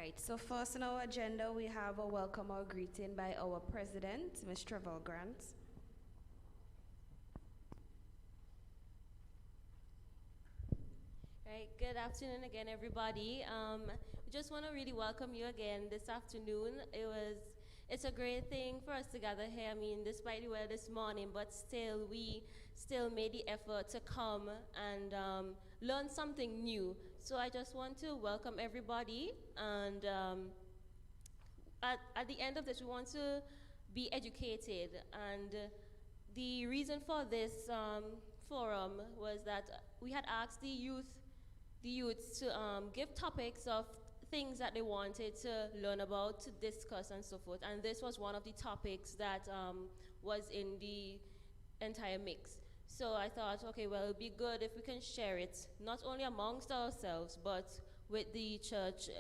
right, so first on our agenda, we have a welcome or greeting by our president, Ms. Trevor Grant. Right, good afternoon again, everybody. We just want to really welcome you again this afternoon. It's a great thing for us to gather here. I mean, despite the weather this morning, but still, we still made the effort to come and learn something new. So I just want to welcome everybody, and at the end of this, we want to be educated. And the reason for this forum was that we had asked the youths to give topics of things that they wanted to learn about, to discuss, and so forth. And this was one of the topics that was in the entire mix. So I thought, okay, well, it'd be good if we can share it, not only amongst ourselves, but with the church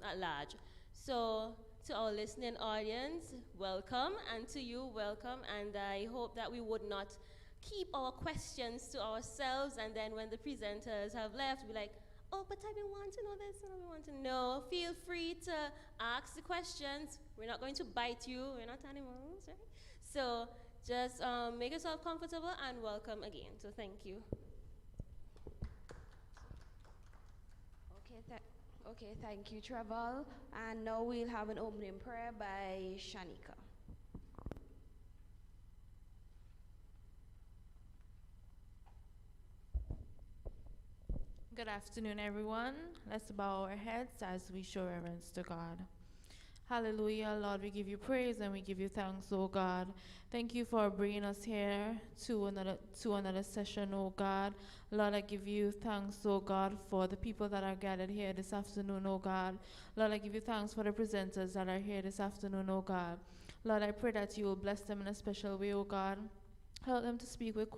at large. So to our listening audience, welcome, and to you, welcome, and I hope that we would not keep our questions to ourselves, and then when the presenters have left, be like, oh, but I didn't want to know this, and I want to know. Feel free to ask the questions. We're not going to bite you. We're not animals, right? So just make yourself comfortable and welcome again. So thank you. Okay, thank you, Trevor. And now we'll have an opening prayer by Shanika. Good afternoon, everyone. Let's bow our heads as we show reverence to God. Hallelujah, Lord, we give you praise and we give you thanks, oh God. Thank you for bringing us here to another session, oh God. Lord, I give you thanks, oh God, for the people that are gathered here this afternoon, oh God. Lord, I give you thanks for the presenters that are here this afternoon, oh God. Lord, I pray that you will bless them in a special way, oh God. Help them to speak with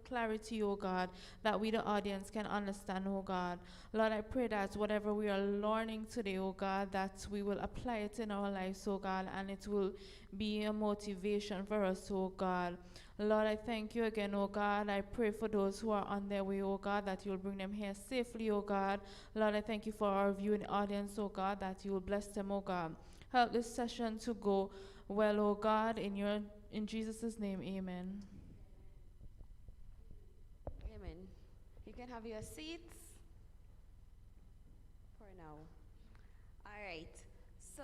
clarity, oh God, that we, the audience, can understand, oh God. Lord, I pray that whatever we are learning today, oh God, that we will apply it in our lives, oh God, and it will be a motivation for us, oh God. Lord, I thank you again, oh God. I pray for those who are on their way, oh God, that you will bring them here safely, oh God. Lord, I thank you for our viewing audience, oh God, that you will bless them, oh God. Help this session to go well, oh God, in Jesus' name, amen. Amen. You can have your seats for now. All right. So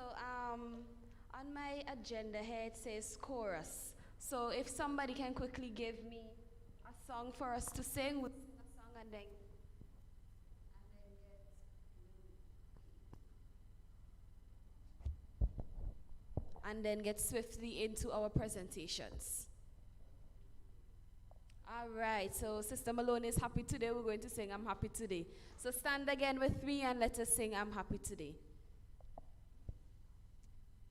on my agenda here it says chorus. So if somebody can quickly give me a song for us to sing, we'll sing a song and then get swiftly into our presentations. All right, so Sister Malone is happy today. We're going to sing I'm Happy Today. So stand again with me and let us sing I'm Happy Today.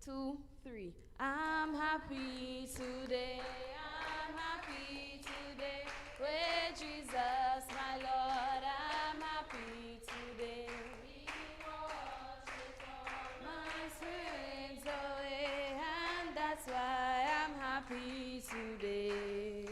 2, 3. I'm happy today. I'm happy today. With Jesus, my Lord, I'm happy today. He washes all my sins away, and that's why I'm happy today.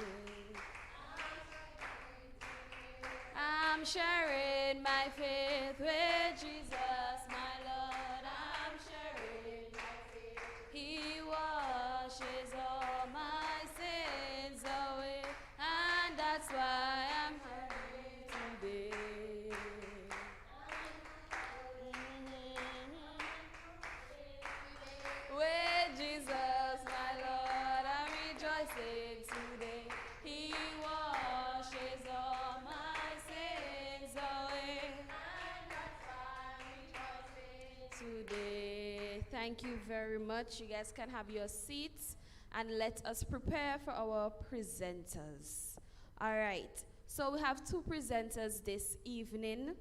I'm sharing my faith with Jesus, my Lord. I'm sharing my faith. He washes all my sins away, and that's why I'm happy today. With Jesus, my Lord, I'm rejoicing today. He washes all my sins away, and that's why I'm rejoicing today. Thank you very much. You guys can have your seats and let us prepare for our presenters. All right. So we have 2 presenters this evening,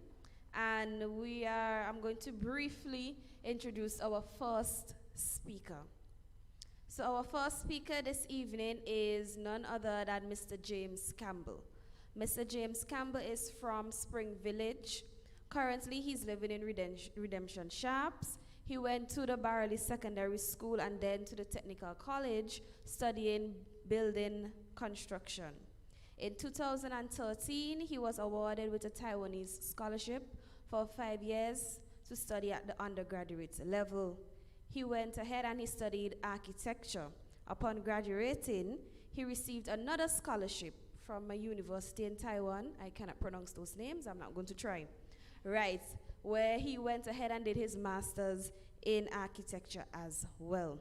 and I'm going to briefly introduce our first speaker. So our first speaker this evening is none other than Mr. James Campbell. Mr. James Campbell is from Spring Village. Currently, he's living in Redemption Sharps. He went to the Barley Secondary School and then to the Technical College studying building construction. In 2013, he was awarded with a Taiwanese scholarship for 5 years to study at the undergraduate level. He went ahead and he studied architecture. Upon graduating, he received another scholarship from a university in Taiwan. I cannot pronounce those names, I'm not going to try. Right, where he went ahead and did his master's in architecture as well.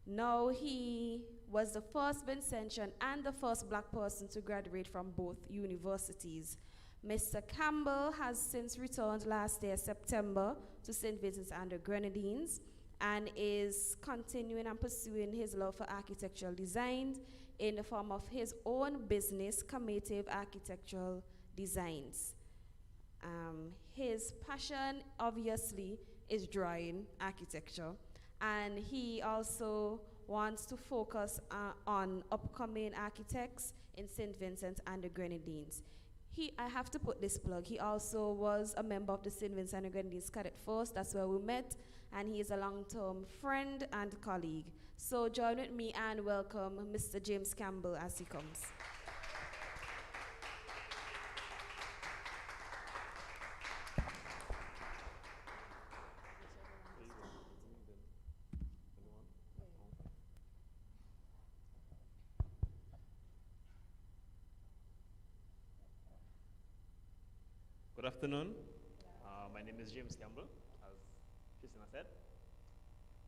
Now he was the first Vincentian and the first black person to graduate from both universities. Mr. Campbell has since returned last year, September, to St. Vincent's and the Grenadines and is continuing and pursuing his love for architectural design in the form of his own business, Combative Architectural Designs. His passion, obviously, is drawing architecture, and he also wants to focus on upcoming architects in St. Vincent and the Grenadines. I have to put this plug, he also was a member of the St. Vincent and the Grenadines Cadet Force, that's where we met, and he is a long-term friend and colleague. So join with me and welcome Mr. James Campbell as he comes. Good afternoon. My name is James Campbell, as Christina said.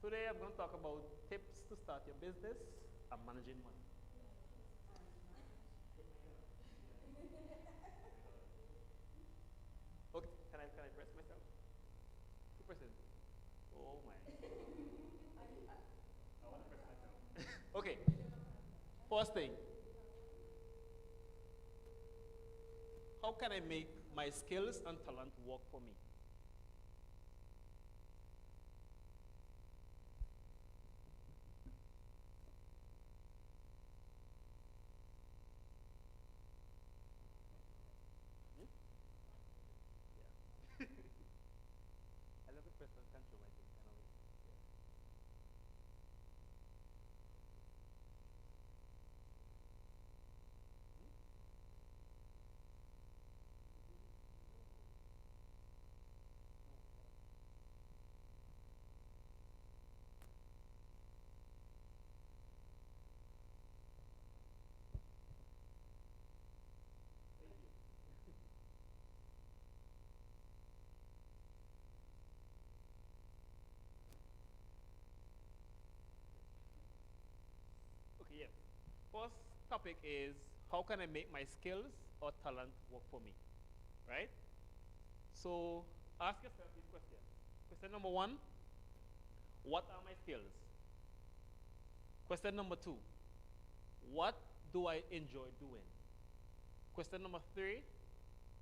Today I'm going to talk about tips to start your business and managing money. Okay, can I press myself? 2%. Oh my. I want to press myself. Okay, first thing. How can I make my skills and talent work for me? Yeah. I love the person control, I think. I know it. Yeah. Okay, yes. First topic is how can I make my skills or talent work for me, right? So ask yourself this question. Question number one, what are my skills? Question number two, what do I enjoy doing? Question number three,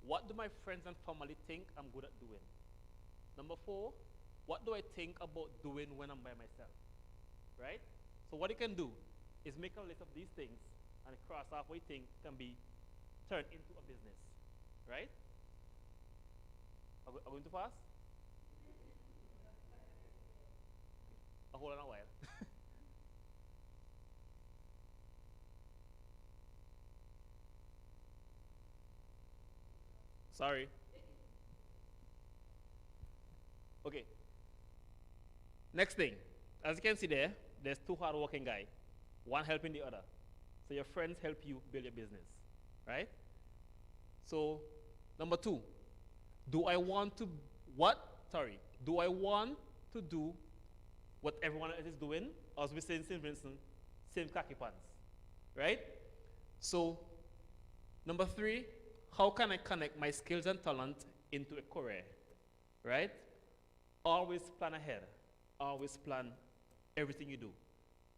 what do my friends and family think I'm good at doing? Number four, what do I think about doing when I'm by myself, right? So what you can do is make a list of these things and cross off what you think can be turned into a business, right? Are we going too fast? Hold on a while. Sorry. Okay. Next thing, as you can see there, there's two hardworking guys, one helping the other. So your friends help you build your business, right? So number two, do I want to do what everyone else is doing, or as we say in St. Vincent, same khaki pants, right? So number three, how can I connect my skills and talent into a career, right? Always plan ahead. Always plan everything you do.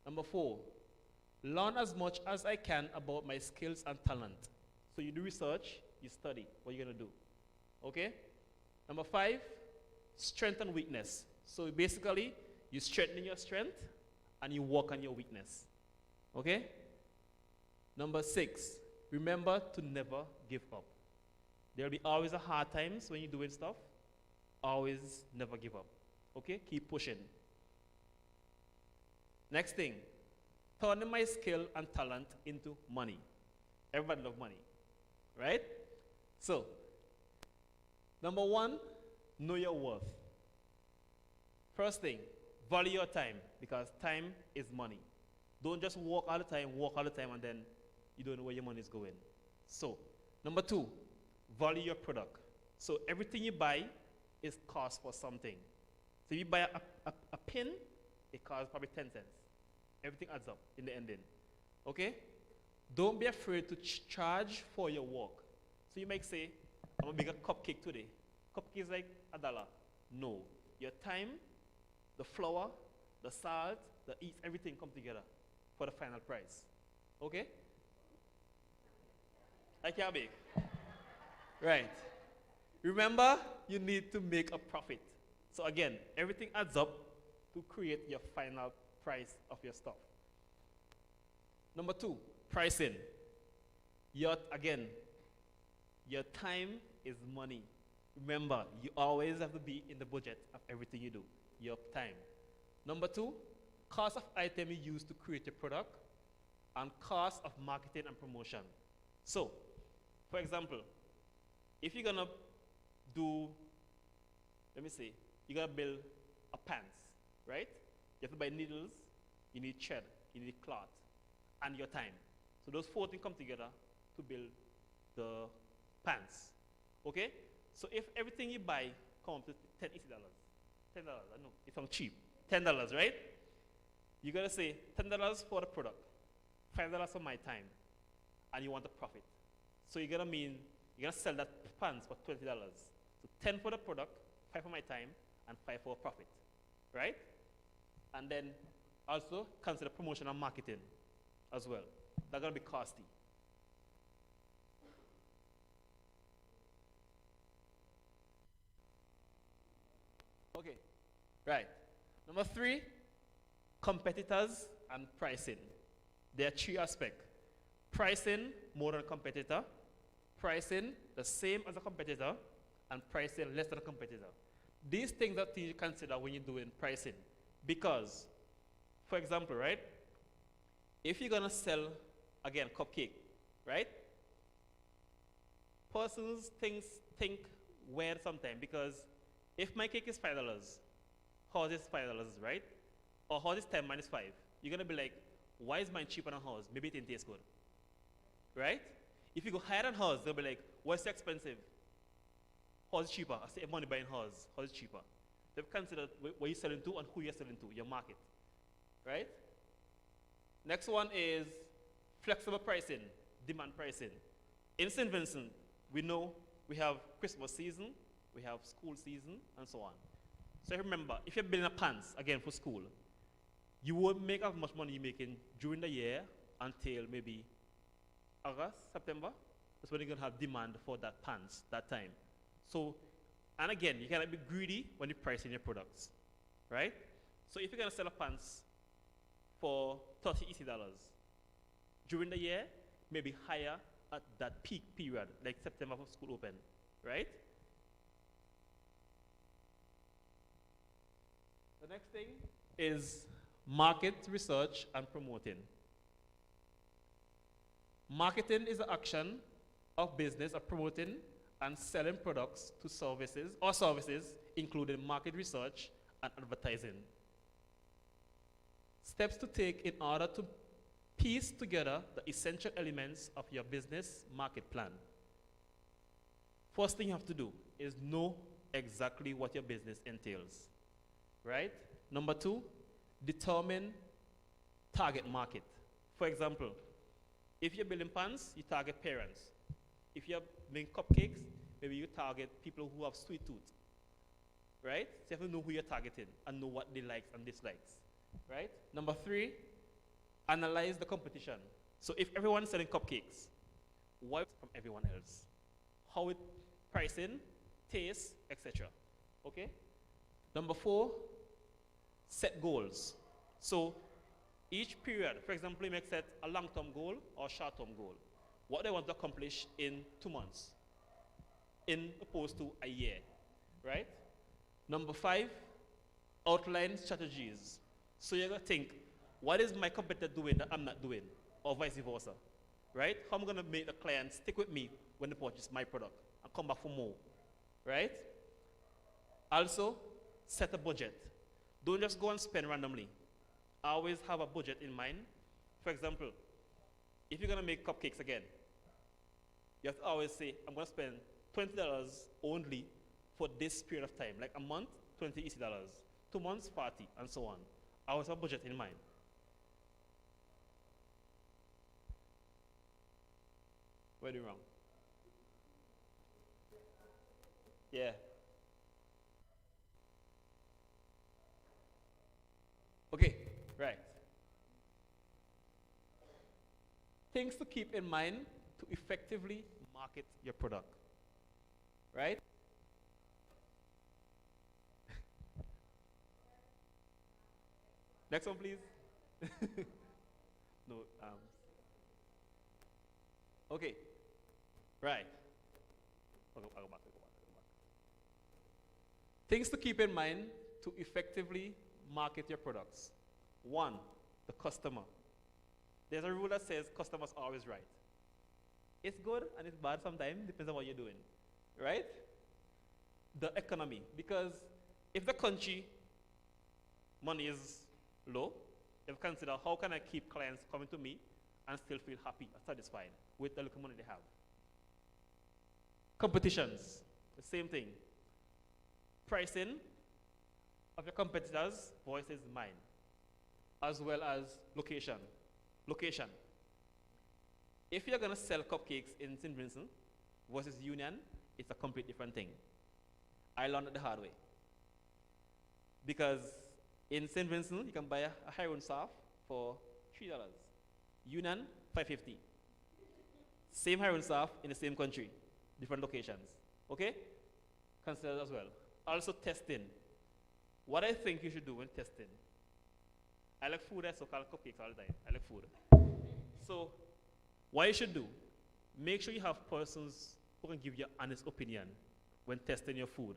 Number four, learn as much as I can about my skills and talent. So you do research, you study what you're going to do. Okay? Number five, strength and weakness. So basically, you strengthen your strength and you work on your weakness. Okay? Number six, remember to never give up. There'll be always a hard times when you're doing stuff. Always never give up. Okay? Keep pushing. Next thing, turning my skill and talent into money. Everybody loves money, right? So, number one, know your worth. First thing, value your time because time is money. Don't just walk all the time, and then you don't know where your money is going. So, number two, value your product. So everything you buy is cost for something. So if you buy a pin, it costs probably 10 cents. Everything adds up in the ending. Okay? Don't be afraid to charge for your work. So you might say, I'm going to make a cupcake today. Cupcake is like $1. No. Your time, the flour, the salt, the yeast, everything come together for the final price. Okay? I can't bake. Right. Remember, you need to make a profit. So again, everything adds up to create your final price of your stuff. Number two, pricing. Your time is money. Remember, you always have to be in the budget of everything you do. Your time. Number two, cost of item you use to create your product and cost of marketing and promotion. So, for example, if you're gonna do, let me say, you're gonna build a pants, right? You have to buy needles, you need thread, you need cloth, and your time. So those four things come together to build the pants. Okay? So if everything you buy comes to $10, I know, it sounds cheap. $10, right? You gotta say $10 for the product, $5 for my time, and you want a profit. So you're gonna sell that pants for $20. So 10 for the product, 5 for my time, and 5 for profit. Right? And then also consider promotion and marketing as well. They're gonna be costly. Okay. Right. Number three, competitors and pricing. There are three aspects. Pricing more than a competitor, pricing the same as a competitor, and pricing less than a competitor. These things are things you consider when you're doing pricing. Because, for example, right, if you're gonna sell, again, cupcake, right? Persons think weird sometimes because if my cake is $5, hers is $5, right? Or hers is 10 minus 5. You're gonna be like, why is mine cheaper than hers? Maybe it didn't taste good. Right? If you go higher than hers, they'll be like, what's so expensive? Hers is cheaper. I save money buying hers. Hers is cheaper. They've considered what you're selling to and who you're selling to, your market. Right? Next one is flexible pricing, demand pricing. In St. Vincent, we know we have Christmas season, we have school season, and so on. So remember, if you're building a pants, again, for school, you won't make as much money you're making during the year until maybe August, September. That's when you're going to have demand for that pants, that time. So, and again, you cannot be greedy when you're pricing your products, right? So if you're going to sell a pants for $30, during the year, maybe higher at that peak period, like September for school open, right? The next thing is market research and promoting. Marketing is the action of business of promoting and selling products to services including market research and advertising. Steps to take in order to piece together the essential elements of your business market plan. First thing you have to do is know exactly what your business entails, right? Number two, determine target market. For example, if you're building pants, you target parents. If you're making cupcakes, maybe you target people who have sweet tooth, right? So you have to know who you're targeting and know what they like and dislikes, right? Number three, analyze the competition. So if everyone's selling cupcakes, what from everyone else? How it pricing, taste, etc. Okay? Number four, set goals. So each period, for example, you may set a long-term goal or short-term goal. What they want to accomplish in 2 months, in opposed to a year, right? Number five, outline strategies. So you're going to think, what is my competitor doing that I'm not doing, or vice versa, right? How am I going to make the client stick with me when they purchase my product and come back for more, right? Also, set a budget. Don't just go and spend randomly. Always have a budget in mind. For example, if you're going to make cupcakes again, you have to always say, I'm going to spend $20 only for this period of time. Like a month, $20 dollars. 2 months, 40, and so on. Always have a budget in mind. What are you wrong? Yeah. Okay, right. Things to keep in mind to effectively market your product. Right? Next one, please. No. Okay. Right. I'll go back. Things to keep in mind to effectively market your products. One, the customer. There's a rule that says customers are always right. It's good and it's bad sometimes, depends on what you're doing. Right? The economy. Because if the country money is low, you have to consider how can I keep clients coming to me and still feel happy and satisfied with the little money they have. Competitions, the same thing. Pricing of your competitors versus mine, as well as location. Location. If you're going to sell cupcakes in St. Vincent versus Union, it's a complete different thing. I learned it the hard way. Because in St. Vincent, you can buy a Hiron staff for $3. Union, $5.50. Same Hiron staff in the same country, different locations. Okay? Consider that as well. Also testing. What I think you should do when testing. I like food, I so-called cupcakes all the time. I like food. So, what you should do, make sure you have persons who can give you an honest opinion when testing your food.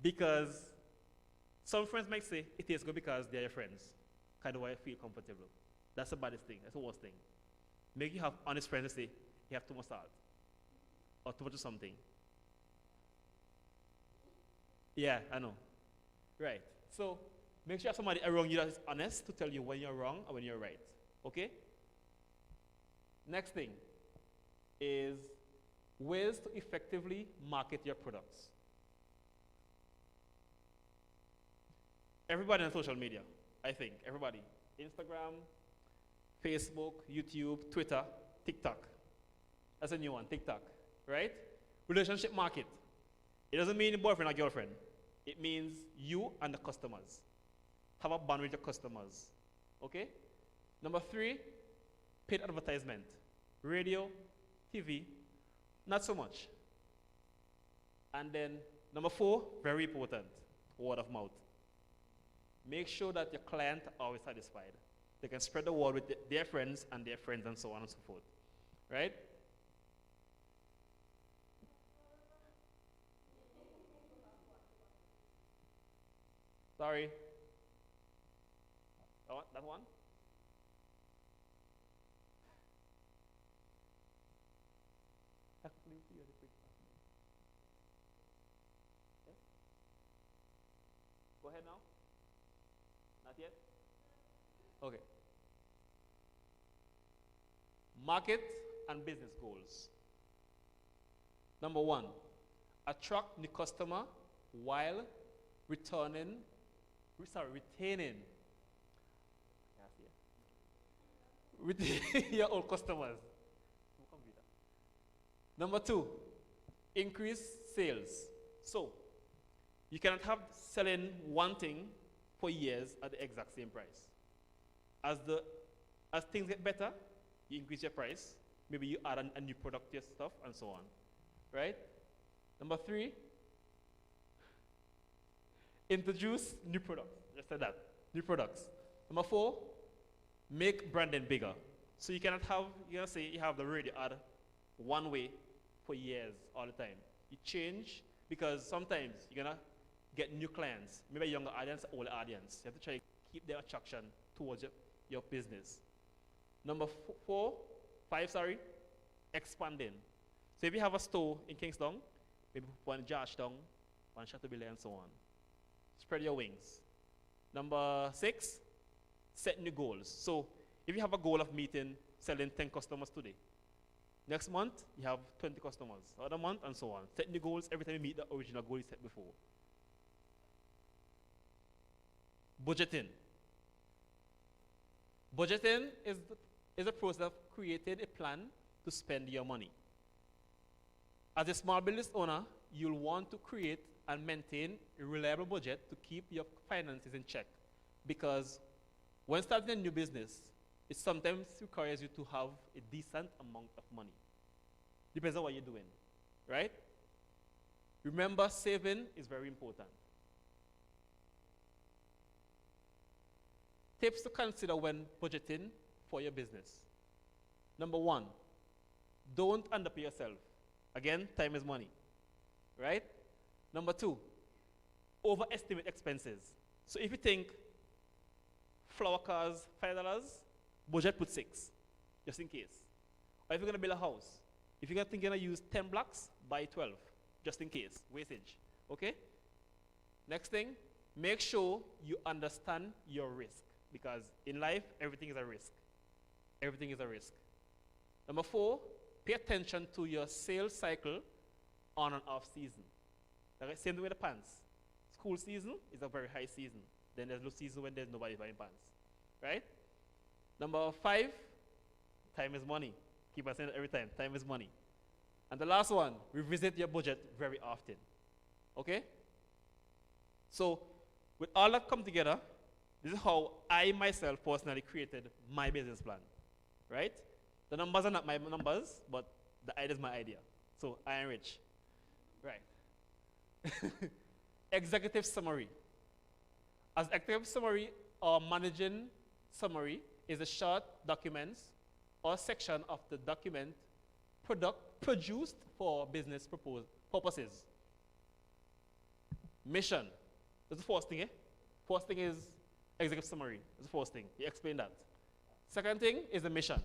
Because some friends might say it tastes good because they're your friends. Kind of why I feel comfortable. That's the baddest thing. That's the worst thing. Make you have honest friends and say, you have too much salt. Or too much of something. Yeah, I know. Right. So, make sure you have somebody around you that is honest to tell you when you're wrong or when you're right. Okay? Next thing is ways to effectively market your products. Everybody on social media, I think. Everybody. Instagram, Facebook, YouTube, Twitter, TikTok. That's a new one, TikTok. Right? Relationship market. It doesn't mean boyfriend or girlfriend. It means you and the customers. Have a bond with your customers. Okay? Number 3, paid advertisement. Radio, TV, not so much. And then number 4, very important, word of mouth. Make sure that your client are always satisfied. They can spread the word with their friends and their friends and so on and so forth. Right? Sorry. That one? Yes? Go ahead now. Not yet? Okay. Market and business goals. Number 1, attract new customer while retaining your old customers. Number 2, increase sales. So, you cannot have selling one thing for years at the exact same price. As things get better, you increase your price. Maybe you add a new product to your stuff and so on. Right? Number 3, introduce new products. Just said that. New products. Number 4, make branding bigger. So you cannot have, say you have the radio ad one way for years all the time. You change because sometimes you're gonna get new clients, maybe a younger audience, older audience. You have to try to keep their attraction towards your business. Number 5, expanding. So if you have a store in Kingston, maybe one in Georgetown, one in Chateaubelair and so on. Spread your wings. Number 6, set new goals. So if you have a goal of selling 10 customers today, next month you have 20 customers, other month, and so on. Set new goals every time you meet the original goal you set before. Budgeting. Budgeting is a process of creating a plan to spend your money. As a small business owner, you'll want to create and maintain a reliable budget to keep your finances in check. Because when starting a new business, it sometimes requires you to have a decent amount of money. Depends on what you're doing, right? Remember, saving is very important. Tips to consider when budgeting for your business. Number 1, don't underpay yourself. Again, time is money, right? Number 2, overestimate expenses. So if you think flower cars, $5, budget put 6, just in case. Or if you're going to build a house, if you're thinking to use 10 blocks, buy 12, just in case, wastage, okay? Next thing, make sure you understand your risk, because in life, everything is a risk. Everything is a risk. Number 4, pay attention to your sales cycle on and off season. Like same thing with the pants. School season is a very high season. Then there's low season when there's nobody buying pants, right? Number 5, time is money. Keep on saying it every time, time is money. And the last one, revisit your budget very often, okay? So with all that come together, this is how I myself personally created my business plan, right? The numbers are not my numbers, but the idea is my idea. So I am rich, right? Executive summary. As executive summary or managing summary is a short document or section of the document produced for business purposes. Mission. That's the first thing, eh? First thing is executive summary. That's the first thing. You explain that. Second thing is the mission.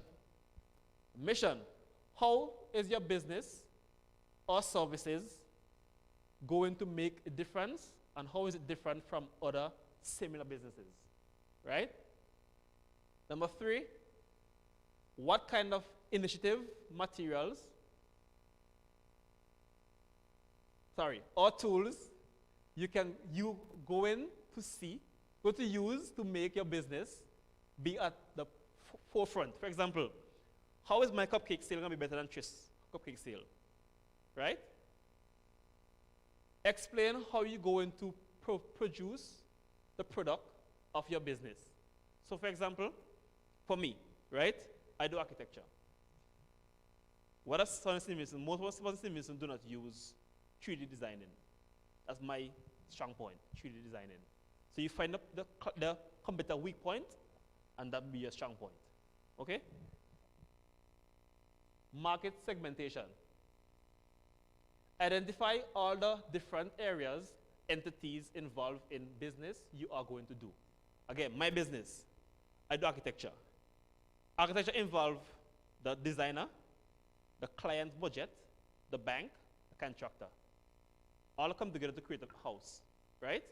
Mission. How is your business or services going to make a difference, and how is it different from other similar businesses, right? Number 3, what kind of initiative, materials, or tools you go to use to make your business be at the forefront. For example, how is my cupcake sale going to be better than Tris' cupcake sale, right? Explain how you're going to produce the product of your business. So for example, for me, right, I do architecture. What does Sun Stevenson? Most of us Stevenson do not use 3D designing. That's my strong point, 3D designing. So you find the competitor weak point, and that will be your strong point, okay? Market segmentation. Identify all the different areas, entities involved in business you are going to do. Again, my business, I do architecture. Architecture involves the designer, the client budget, the bank, the contractor. All come together to create a house, right?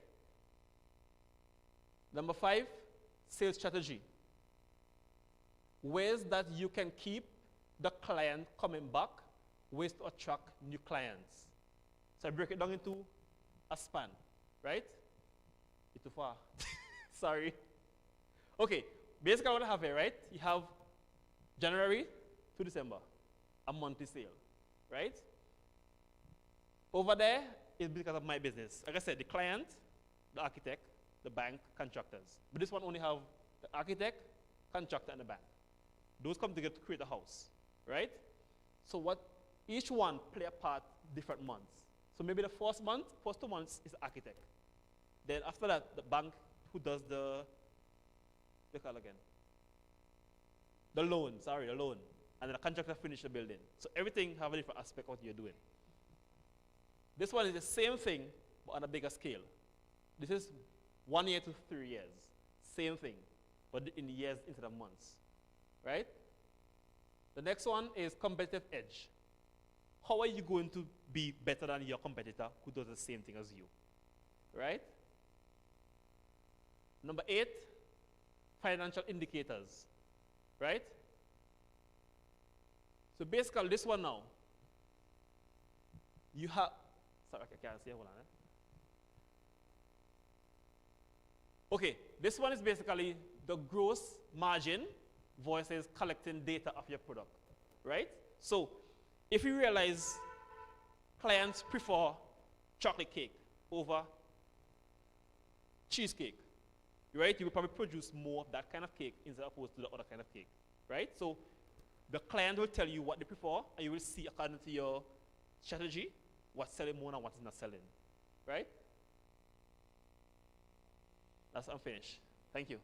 Number 5, sales strategy. Ways that you can keep the client coming back, ways to attract new clients. So I break it down into a span, right? It's too far. Sorry. Okay, basically what I have here, right? You have January to December, a monthly sale, right? Over there is because of my business. Like I said, the client, the architect, the bank, contractors. But this one only have the architect, contractor, and the bank. Those come together to create a house, right? So each one play a part different months. So maybe the first 2 months is the architect. Then after that, the bank who does the loan. And then the contractor finish the building. So everything have a different aspect of what you're doing. This one is the same thing, but on a bigger scale. This is 1 year to 3 years. Same thing, but in years instead of months, right? The next one is competitive edge. How are you going to be better than your competitor who does the same thing as you, right? Number 8, financial indicators, right? So basically this one now, you have, sorry, I can't see, hold on. Okay, this one is basically the gross margin versus collecting data of your product, right? So if you realize clients prefer chocolate cake over cheesecake, right? You will probably produce more of that kind of cake instead opposed to the other kind of cake, right? So the client will tell you what they prefer, and you will see according to your strategy what's selling more and what is not selling, right? I'm finished. Thank you.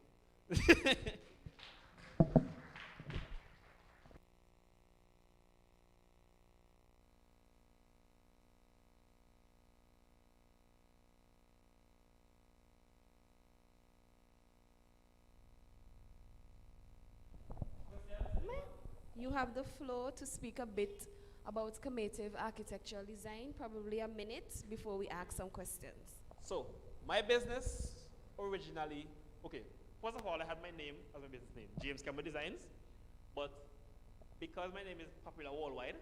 You have the floor to speak a bit about schemative architectural design, probably a minute before we ask some questions. So, my business originally, okay, first of all, I had my name as my business name, James Campbell Designs, but because my name is popular worldwide,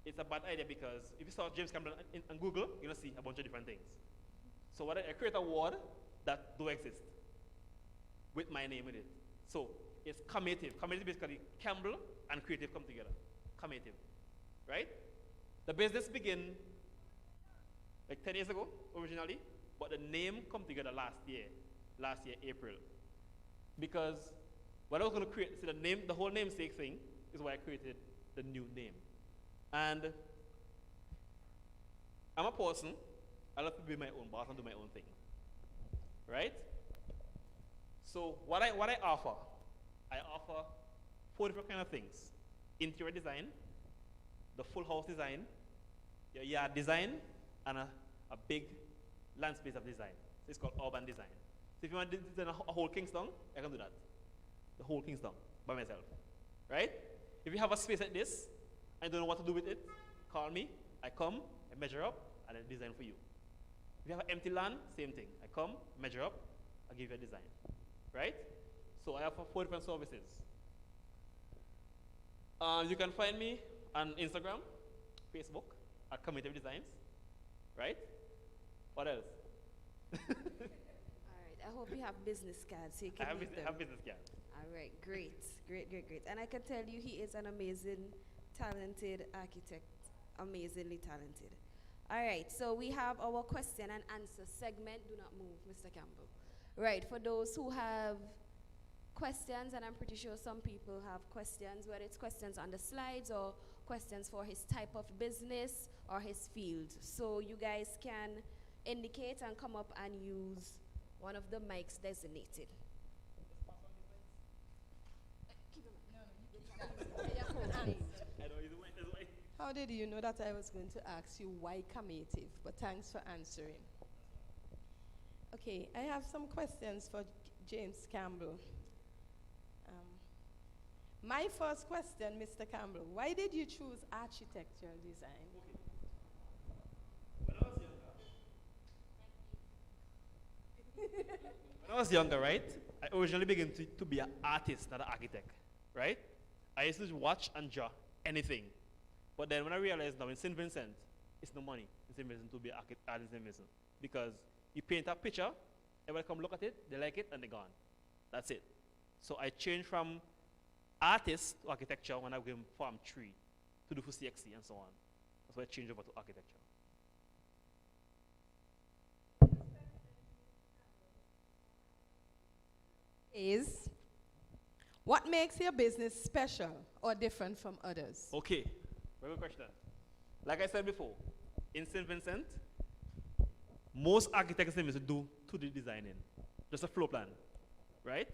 it's a bad idea because if you search James Campbell on Google, you're going to see a bunch of different things. So what I create a word that do exist with my name in it. So it's commative. Commative is basically Campbell and creative come together. Commative, right? The business began like 10 years ago originally, but the name come together last year, April. Because what I was going to create, see the whole namesake thing is why I created the new name. And I'm a person, I love to be my own boss and do my own thing, right? So what I offer 4 different kind of things. Interior design, the full house design, your yard design, and a big land space of design. So it's called urban design. So if you want to design a whole Kingston, I can do that. The whole Kingston by myself, right? If you have a space like this, and don't know what to do with it, call me, I come, I measure up, and I design for you. If you have an empty land, same thing. I come, measure up, I give you a design, right? So I have 4 different services. You can find me on Instagram, Facebook, at Community Designs, right? What else? All right, I hope you have business cards so you can I have meet them. business cards. All right, great. And I can tell you he is an amazing, talented architect, amazingly talented. All right, so we have our question and answer segment. Do not move, Mr. Campbell. Right, for those who have questions, and I'm pretty sure some people have questions, whether it's questions on the slides or questions for his type of business or his field. So you guys can indicate and come up and use one of the mics designated. How did you know that I was going to ask you why commative? But thanks for answering. Okay, I have some questions for James Campbell. My first question, Mr. Campbell, why did you choose architectural design? When I was younger, right, I originally began to be an artist, not an architect, right? I used to watch and draw anything. But then when I realized now in St. Vincent, it's no money in St. Vincent to be an artist in St. Vincent. Because you paint a picture, everybody come look at it, they like it, and they're gone. That's it. So I changed from artist to architecture when I went Farm 3 to do for CXC and so on. That's why I changed over to architecture. Is what makes your business special or different from others? Okay, very good question. Like I said before, in St. Vincent, most architects in St. Vincent do 2D designing, just a floor plan, right?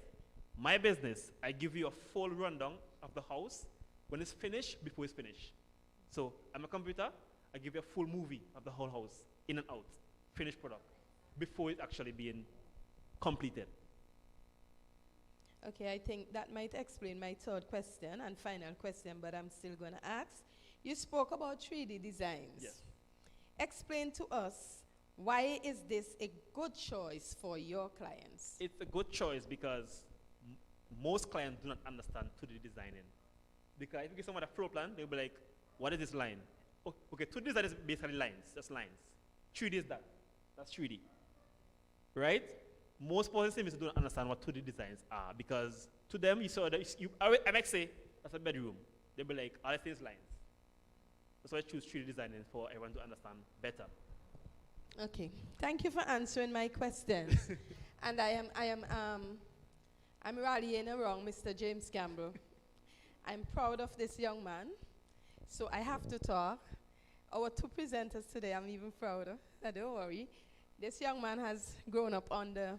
My business, I give you a full rundown of the house when it's finished, before it's finished. So I'm a computer, I give you a full movie of the whole house, in and out, finished product, before it's actually being completed. Okay, I think that might explain my third question and final question, but I'm still going to ask. You spoke about 3D designs. Yes. Explain to us Why is this a good choice for your clients? It's a good choice because most clients do not understand 2D designing. Because if you give someone a floor plan, they'll be like, what is this line? Oh, okay, 2D design is basically lines, just lines. 3D is that. That's 3D. Right? Most policymakers don't understand what 2D designs are because to them, you saw that I might say, that's a bedroom. They'll be like, all I see is lines. That's why I choose 3D designing for everyone to understand better. Okay, thank you for answering my questions. And I'm rallying around Mr. James Campbell. I'm proud of this young man, so I have to talk. Our two presenters today, I'm even prouder. Don't worry. This young man has grown up under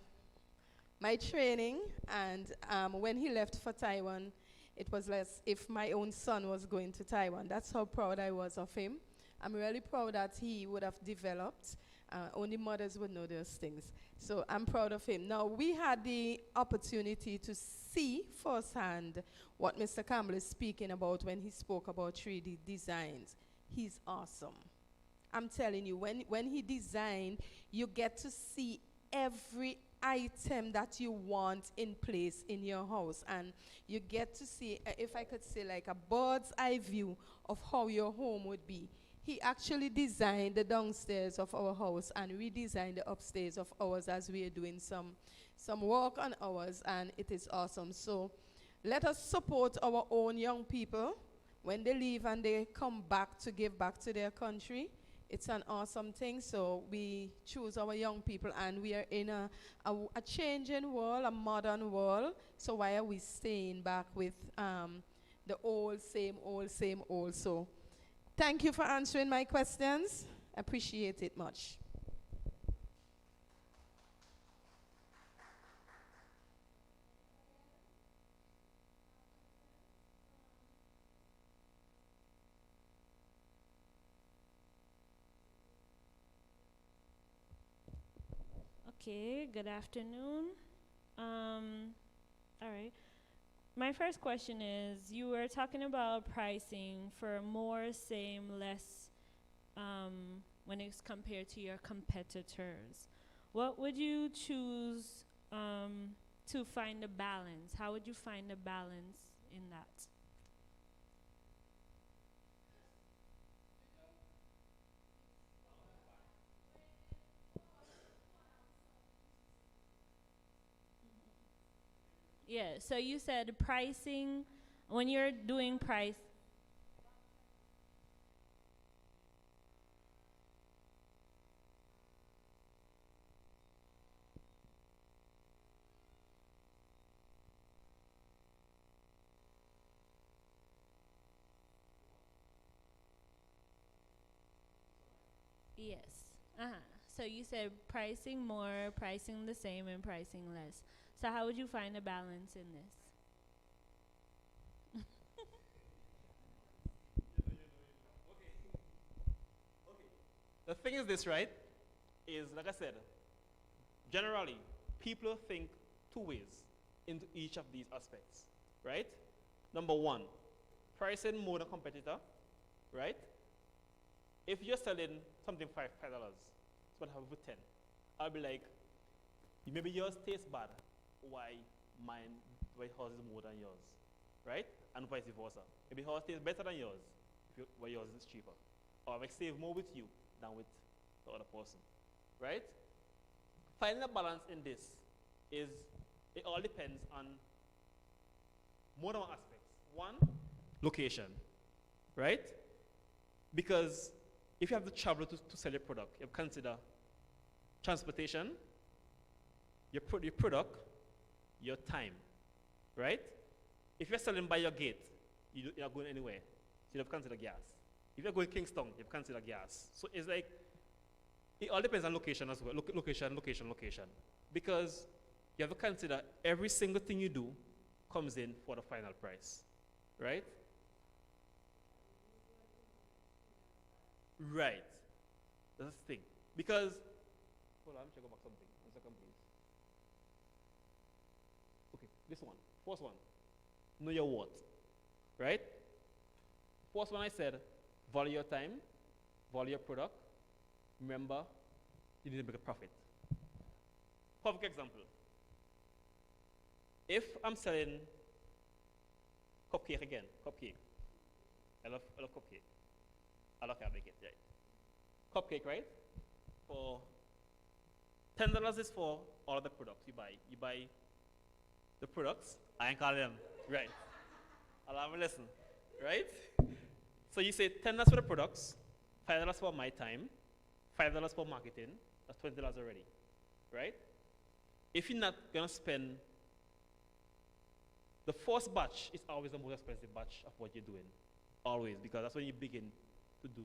my training, and when he left for Taiwan, it was as if my own son was going to Taiwan. That's how proud I was of him. I'm really proud that he would have developed. Only mothers would know those things. So I'm proud of him. Now, we had the opportunity to see firsthand what Mr. Campbell is speaking about when he spoke about 3D designs. He's awesome. I'm telling you, when he designed, you get to see every item that you want in place in your house. And you get to see, if I could say, like a bird's eye view of how your home would be. He actually designed the downstairs of our house and redesigned the upstairs of ours as we are doing some work on ours, and it is awesome. So let us support our own young people when they leave and they come back to give back to their country. It's an awesome thing. So we choose our young people, and we are in a changing world, a modern world. So why are we staying back with the old, same old? So thank you for answering my questions. Appreciate it much. Okay, good afternoon. All right. My first question is, you were talking about pricing for more, same, less, when it's compared to your competitors. What would you choose to find a balance? How would you find a balance in that? Yeah, so you said pricing, when you're doing price. Yes. Uh-huh. So you said pricing more, pricing the same, and pricing less. So how would you find a balance in this? The thing is this, right? Is, like I said, generally, people think two ways into each of these aspects, right? Number one, pricing more than competitor, right? If you're selling something for $5, it's what I have for 10. I'll be like, maybe yours tastes bad, why yours is more than yours, right? And vice versa. Maybe yours tastes better than yours, why yours is cheaper. Or I might save more with you than with the other person, right? Finding a balance in this is, it all depends on more than one aspects. One, location, right? Because if you have to travel to sell your product, you have to consider transportation, your product, your time, right? If you're selling by your gate, you're not going anywhere. So you have to consider gas. If you're going to Kingston, you have to consider gas. So it's like, it all depends on location as well. Location. Because you have to consider every single thing you do comes in for the final price, right? Right. That's the thing. Because, hold on, let me check about something. 1 second, please. Okay, this one. First one. Know your what, right? First one I said, value your time, value your product. Remember, you need to make a profit. Perfect example. If I'm selling cupcake again, cupcake. I love cupcake. I love how I make it, right? Cupcake, right? For $10 is for all the products you buy. You buy the products, I ain't call them, right? Allow me listen, right? So you say $10 for the products, $5 for my time, $5 for marketing, that's $20 already, right? If you're not gonna spend, the first batch is always the most expensive batch of what you're doing, always, because that's when you begin to do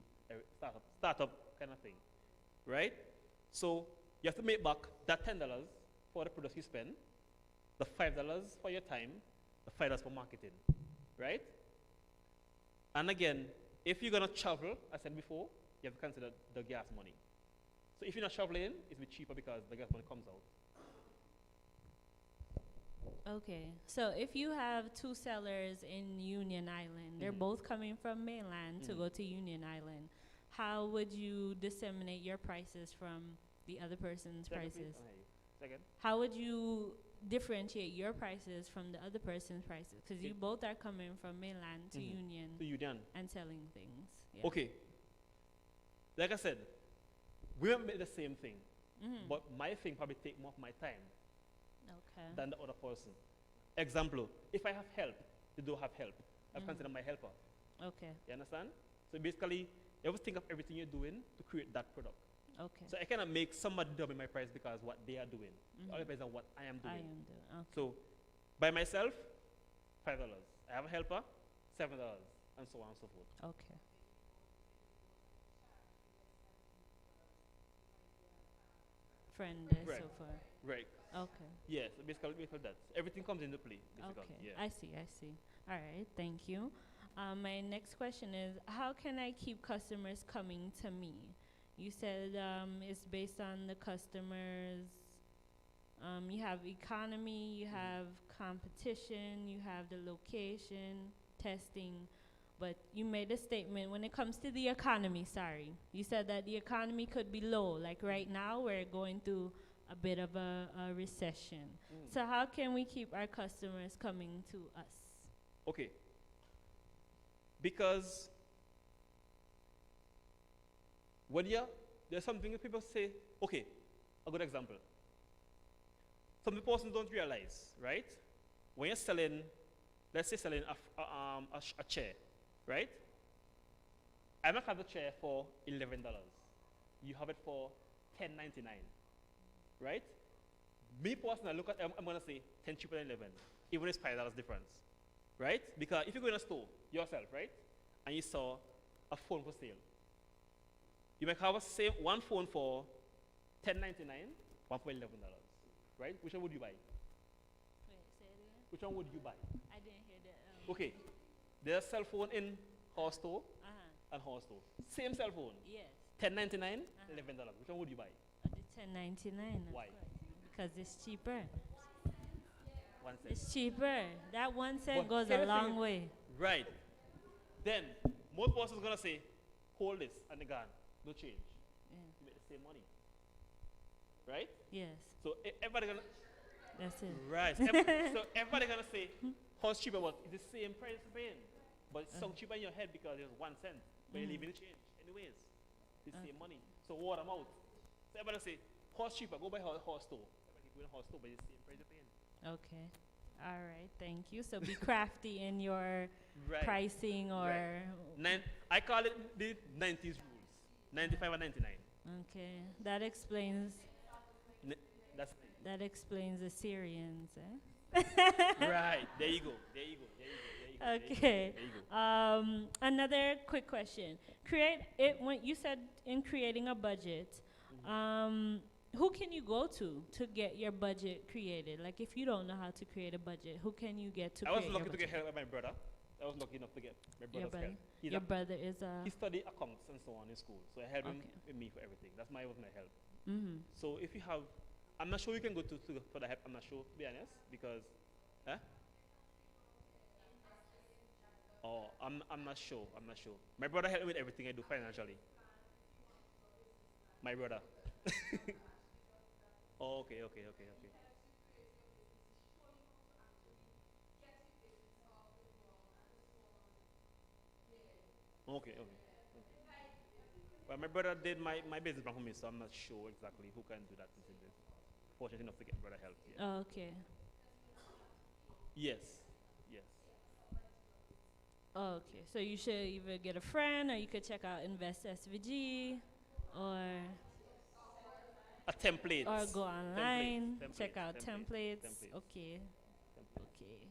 startup kind of thing, right? So you have to make back that $10 for the products you spend, the $5 for your time, the $5 for marketing, right? And again, if you're gonna travel, as I said before, you have to consider the gas money. So if you're not traveling, it's a bit cheaper because the gas money comes out. Okay, so if you have two sellers in Union Island, they're Mhm. both coming from mainland to Mhm. go to Union Island, how would you disseminate your prices from the other person's Second, please. prices? Second. How would you differentiate your prices from the other person's prices? Because you Okay. both are coming from mainland to Mhm. Union To Union. and selling things. Yeah. Okay. Like I said, we don't make the same thing, Mhm. but my thing probably take more of my time Okay. than the other person. Example, if I have help, they don't have help. I Mhm. consider my helper. Okay. You understand? So basically, you always think of everything you're doing to create that product. Okay. So I cannot make somebody double my price because what they are doing. It all Mhm. depends on what I am doing. I am doing. Okay. So by myself, $5. I have a helper, $7, and so on and so forth. Okay. Friend Right. so far. Right. Okay. Yes, basically that. Everything comes into play, basically. Okay. Yeah. I see. I see. All right. Thank you. My next question is, how can I keep customers coming to me? You said it's based on the customers. You have economy, you have competition, you have the location, testing. But you made a statement when it comes to the economy, sorry. You said that the economy could be low. Like right now, we're going through a bit of a recession. Mm. So how can we keep our customers coming to us? Okay. Because when there's something that people say, okay, a good example. Some persons don't realize, right? When you're selling, let's say selling a chair, right? I might have the chair for $11. You have it for $10.99, right? Me personally, look at, I'm gonna say 10 cheaper than 11, even if it's $5 difference, right? Because if you go in a store yourself, right, and you saw a phone for sale, you might have one phone for $10.99, one for $11, right? Which one would you buy? Wait, say it again. Which one would you buy? I didn't hear that. Okay, there's a cell phone in horse store Uh-huh. and horse store. Same cell phone, Yes. $10.99, $11. Which one would you buy? The 10.99. of Why? course, because it's cheaper. 1 cent. It's cheaper. That 1 cent But goes here a the thing long is- way. Right. Then most persons gonna say, hold this and the gun, no change. Yeah. You make the same money. Right? Yes, So everybody gonna that's it. right. So everybody gonna say, horse cheaper, but it's the same price you're paying. But it's so cheaper in your head because it's 1 cent. But you're leaving the change. Anyways. It's the same money. So what I'm out. So everybody say, horse cheaper, go buy horse store. Everybody go in horse store, but it's the same price you're paying. Okay. All right. Thank you. So be crafty in your Right. pricing or. Right. I call it the 90s rules. 95 and 99. Okay. That explains. That's That explains the Syrians, eh? right. There you go. There you go. There you go. There you go. Okay. There you go. Another quick question. Create it when you said in creating a budget. Who can you go to get your budget created? Like if you don't know how to create a budget, who can you get to I was create your lucky to get budget? help by my brother. I was lucky enough to get my Your brother's brother. help. He's Your a- brother is a. he studied accounts and so on in school, so I helped him Okay. with me for everything. That's was my help. Mm-hmm. So if you have, I'm not sure you can go for the help. I'm not sure, to be honest, because, huh? Oh, I'm not sure. I'm not sure. My brother helped me with everything I do financially. My brother. Oh, okay, okay, okay, okay. Okay, okay. Well, my brother did my business plan for me, so I'm not sure exactly who can do that. Fortunate enough to get brother help. Yeah. Okay. Yes. Yes. Okay. So you should either get a friend or you could check out Invest SVG or go online, check out templates. Okay. Okay.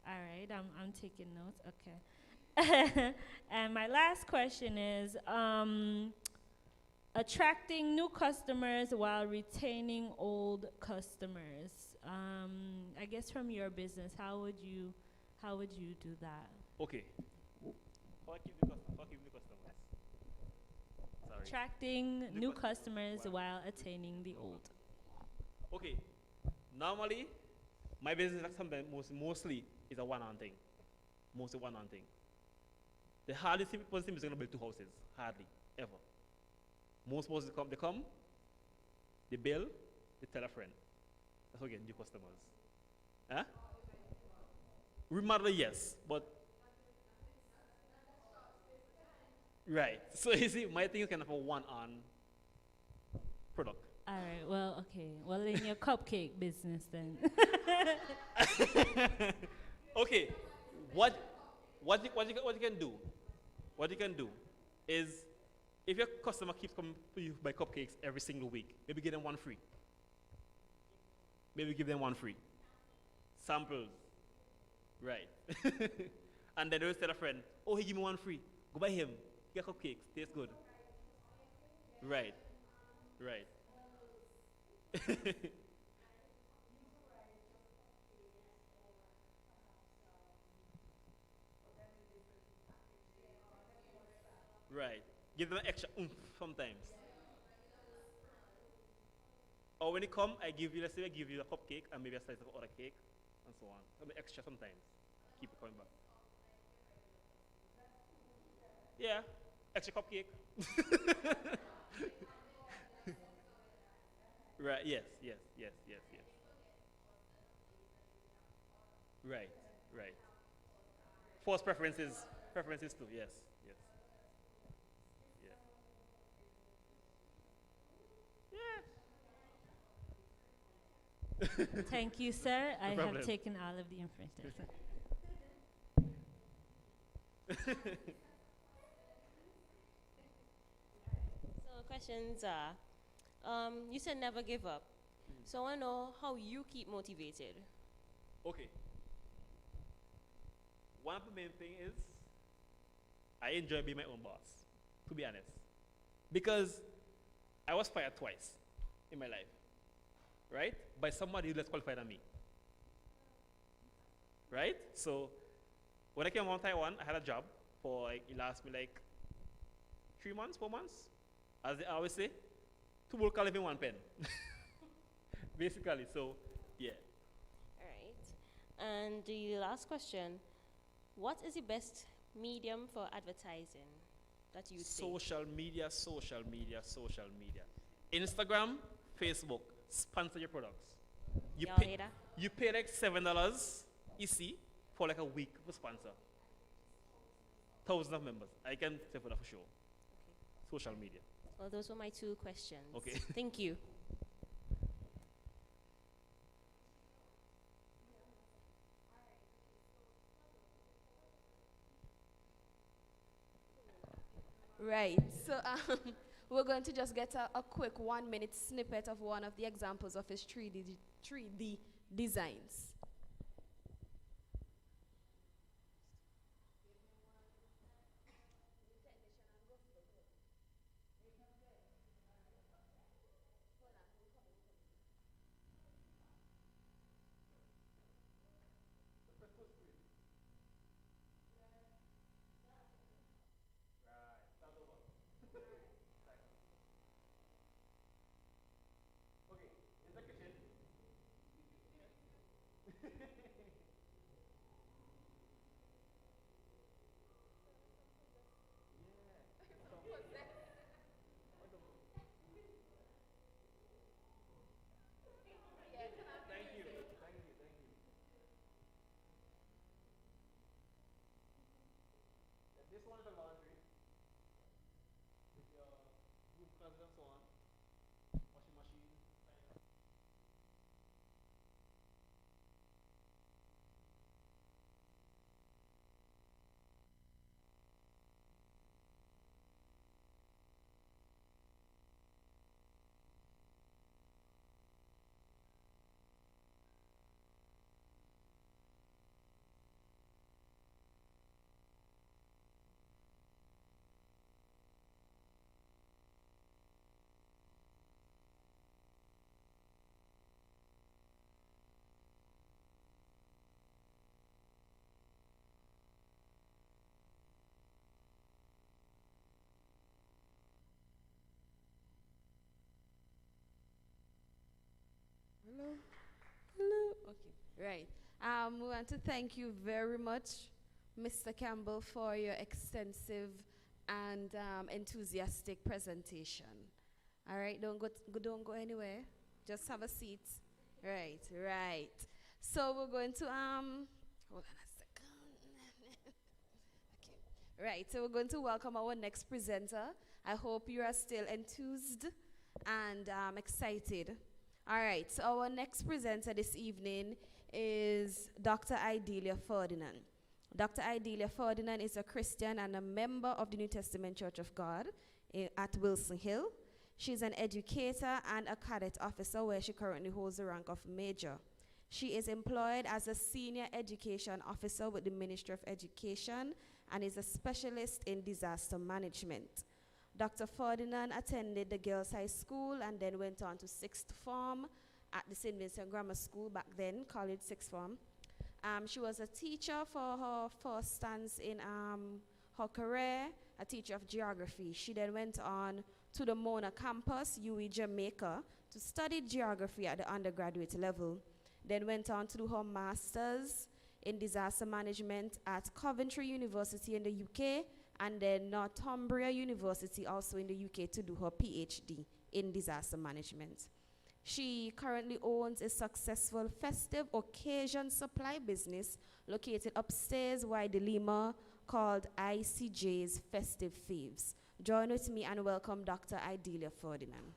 All right. I'm taking notes. Okay. And my last question is attracting new customers while retaining old customers. I guess from your business, how would you do that? Okay. How keep the customers? Sorry. Attracting New new customers customers while attaining the old. Okay. Normally, my business like something mostly is a one-on thing. Mostly one-on thing. The hardest person is going to build two houses. Hardly ever. Most persons come, they build, they tell a friend. That's how you get new customers. Huh? Remodel, yes, but right. So you see, my thing is kind of a one-on product. All right. Well, okay. Well, in your cupcake business, then. Okay, what what you can do? What you can do is if your customer keeps coming to you buy cupcakes every single week, maybe give them one free. Maybe give them one free. Samples. Right. And then they will tell a friend, oh, he give me one free. Go buy him. Get cupcakes. Tastes good. Right. Right. Right. Give them extra oomph sometimes. Or when you come, I give you, let's say I give you a cupcake and maybe a slice of other cake and so on. Something extra sometimes. Keep it coming back. Yeah. Extra cupcake. Right. Yes. Yes. Yes. Yes. Yes. Right. Right. False preferences. Preferences too. Yes. Yes. Yeah. Thank you, sir. I have problem. taken all of the information. So questions are, you said never give up. So I want to know how you keep motivated. Okay. One of the main thing is I enjoy being my own boss, to be honest. Because I was fired twice in my life, right? By somebody less qualified than me. Right? So when I came from Taiwan, I had a job for like it lasted me like 3 months, 4 months. As they always say, two will live in one pen. Basically, so yeah. All right. And the last question, what is the best medium for advertising that you say? Social media, social media, social media. Instagram, Facebook, sponsor your products. You Y'all pay, hear that? you pay like $7 EC for like a week for sponsor. Thousands of members. I can say for that for sure. Social media. Well, those were my two questions. Okay. Thank you. Right. So we're going to just get a quick 1 minute snippet of one of the examples of his 3D designs. Right. We want to thank you very much, Mr. Campbell, for your extensive and enthusiastic presentation. All right, don't go anywhere. Just have a seat. Right, right. So we're going to hold on a second. Okay. Right. So we're going to welcome our next presenter. I hope you are still enthused and excited. All right. So our next presenter this evening is Dr. Idalia Ferdinand. Dr. Idalia Ferdinand is a Christian and a member of the New Testament Church of God at Wilson Hill. She's an educator and a cadet officer where she currently holds the rank of major. She is employed as a senior education officer with the Ministry of Education and is a specialist in disaster management. Dr. Ferdinand attended the Girls High School and then went on to sixth form at the St. Vincent Grammar School, back then called it sixth form. She was a teacher for her first stance in her career, a teacher of geography. She then went on to the Mona campus, UWI Jamaica, to study geography at the undergraduate level. Then went on to do her master's in disaster management at Coventry University in the UK, and then Northumbria University also in the UK to do her PhD in disaster management. She currently owns a successful festive occasion supply business located upstairs Lima called ICJ's Festive Faves. Join with me and welcome Dr. Idalia Ferdinand.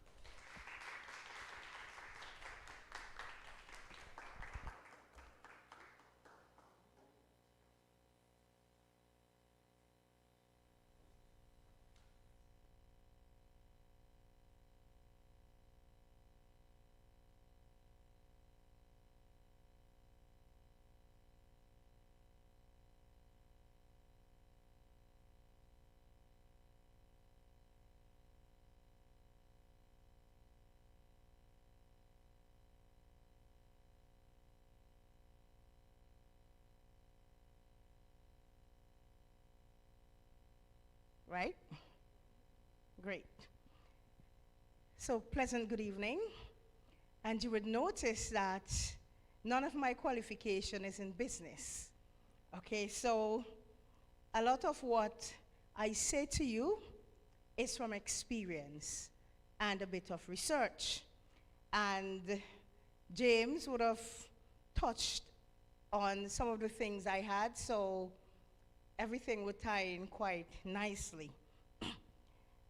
Right? Great. So, pleasant good evening. And you would notice that none of my qualification is in business. Okay, so a lot of what I say to you is from experience and a bit of research. And James would have touched on some of the things I had, so everything would tie in quite nicely.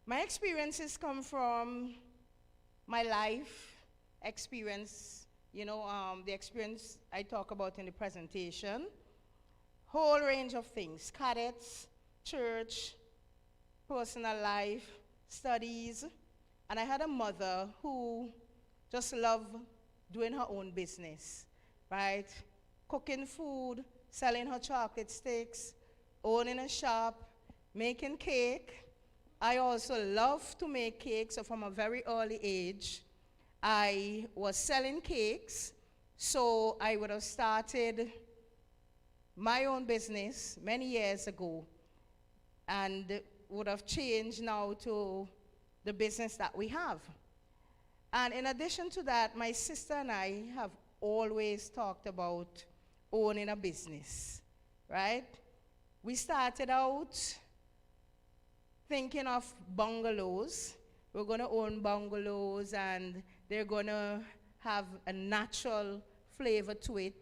My experiences come from my life experience, the experience I talk about in the presentation, whole range of things, cadets, church, personal life, studies, and I had a mother who just loved doing her own business, right? Cooking food, selling her chocolate sticks, owning a shop, making cake. I also love to make cakes, so from a very early age, I was selling cakes, so I would have started my own business many years ago and would have changed now to the business that we have. And in addition to that, my sister and I have always talked about owning a business, right? We started out thinking of bungalows. We're going to own bungalows and they're going to have a natural flavor to it.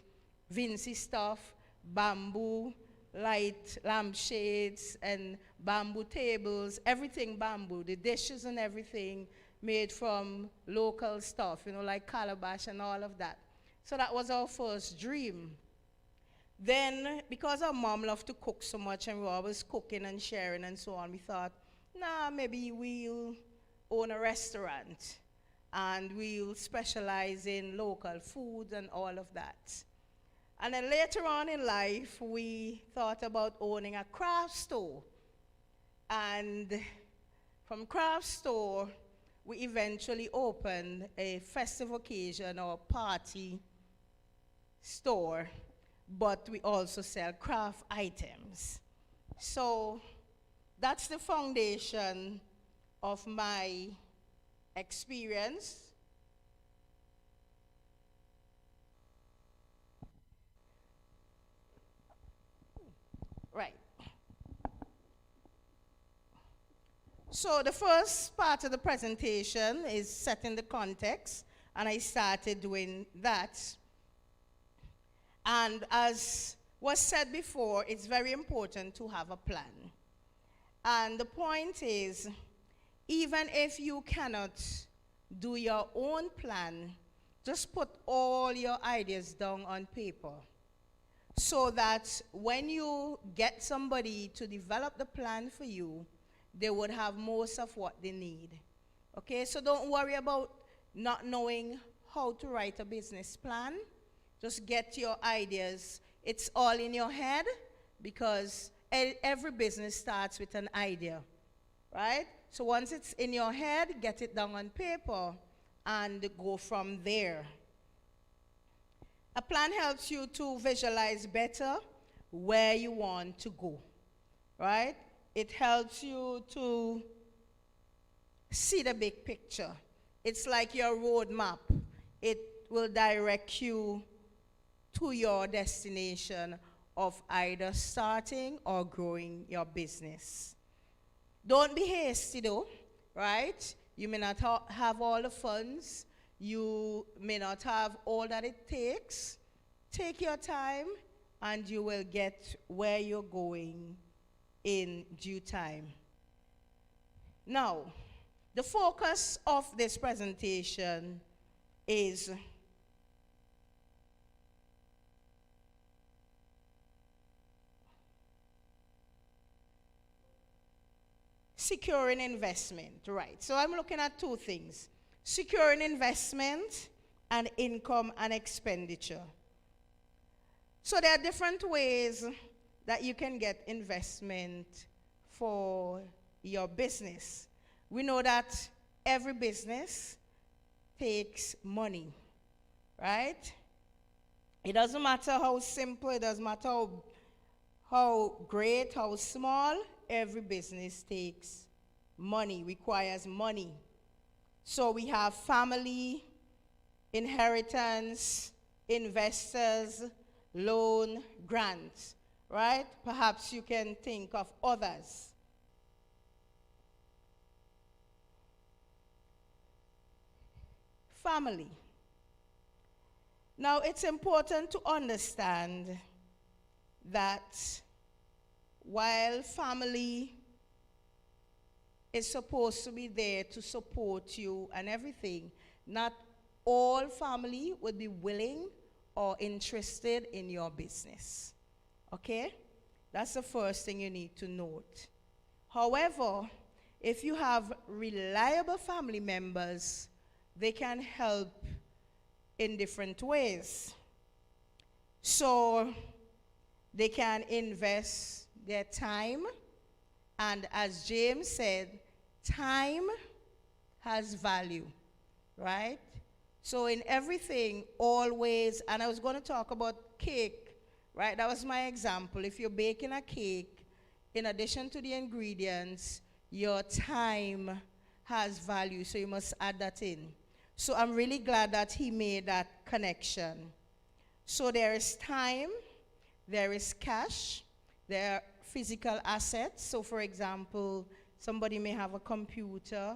Vincy stuff, bamboo, light lampshades and bamboo tables, everything bamboo, the dishes and everything made from local stuff, like calabash and all of that. So that was our first dream. Then, because our mom loved to cook so much and we were always cooking and sharing and so on, we thought, maybe we'll own a restaurant and we'll specialize in local food and all of that. And then later on in life, we thought about owning a craft store. And from craft store, we eventually opened a festive occasion or party store, but we also sell craft items. So that's the foundation of my experience. So the first part of the presentation is setting the context, and I started doing that. And as was said before, it's very important to have a plan. And the point is, even if you cannot do your own plan, just put all your ideas down on paper so that when you get somebody to develop the plan for you, they would have most of what they need. Okay, so don't worry about not knowing how to write a business plan. Just get your ideas. It's all in your head because every business starts with an idea, right? So once it's in your head, get it down on paper and go from there. A plan helps you to visualize better where you want to go, right? It helps you to see the big picture. It's like your roadmap. It will direct you to your destination of either starting or growing your business. Don't be hasty though, right? You may not have all the funds. You may not have all that it takes. Take your time and you will get where you're going in due time. Now, the focus of this presentation is securing investment, right? So I'm looking at two things: securing investment and income and expenditure. So there are different ways that you can get investment for your business. We know that every business takes money, right? It doesn't matter how simple, it doesn't matter how great, how small, every business takes money, requires money. So we have family, inheritance, investors, loan, grants, right? Perhaps you can think of others. Family. Now, it's important to understand that while family is supposed to be there to support you and everything, not all family would be willing or interested in your business. Okay? That's the first thing you need to note. However, if you have reliable family members, they can help in different ways. So they can invest their time, and as James said, time has value, right? So in everything, always, and I was going to talk about cake, right? That was my example. If you're baking a cake, in addition to the ingredients, your time has value, so you must add that in. So I'm really glad that he made that connection. So there is time, there is cash, there are physical assets. So for example, somebody may have a computer,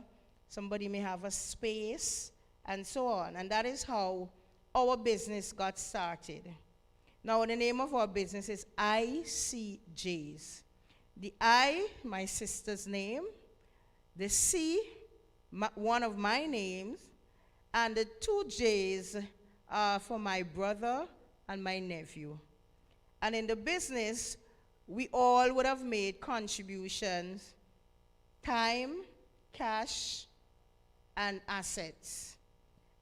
somebody may have a space, and so on. And that is how our business got started. Now, the name of our business is ICJs. The I, my sister's name, the C, one of my names, and the two J's are for my brother and my nephew. And in the business, we all would have made contributions, time, cash, and assets.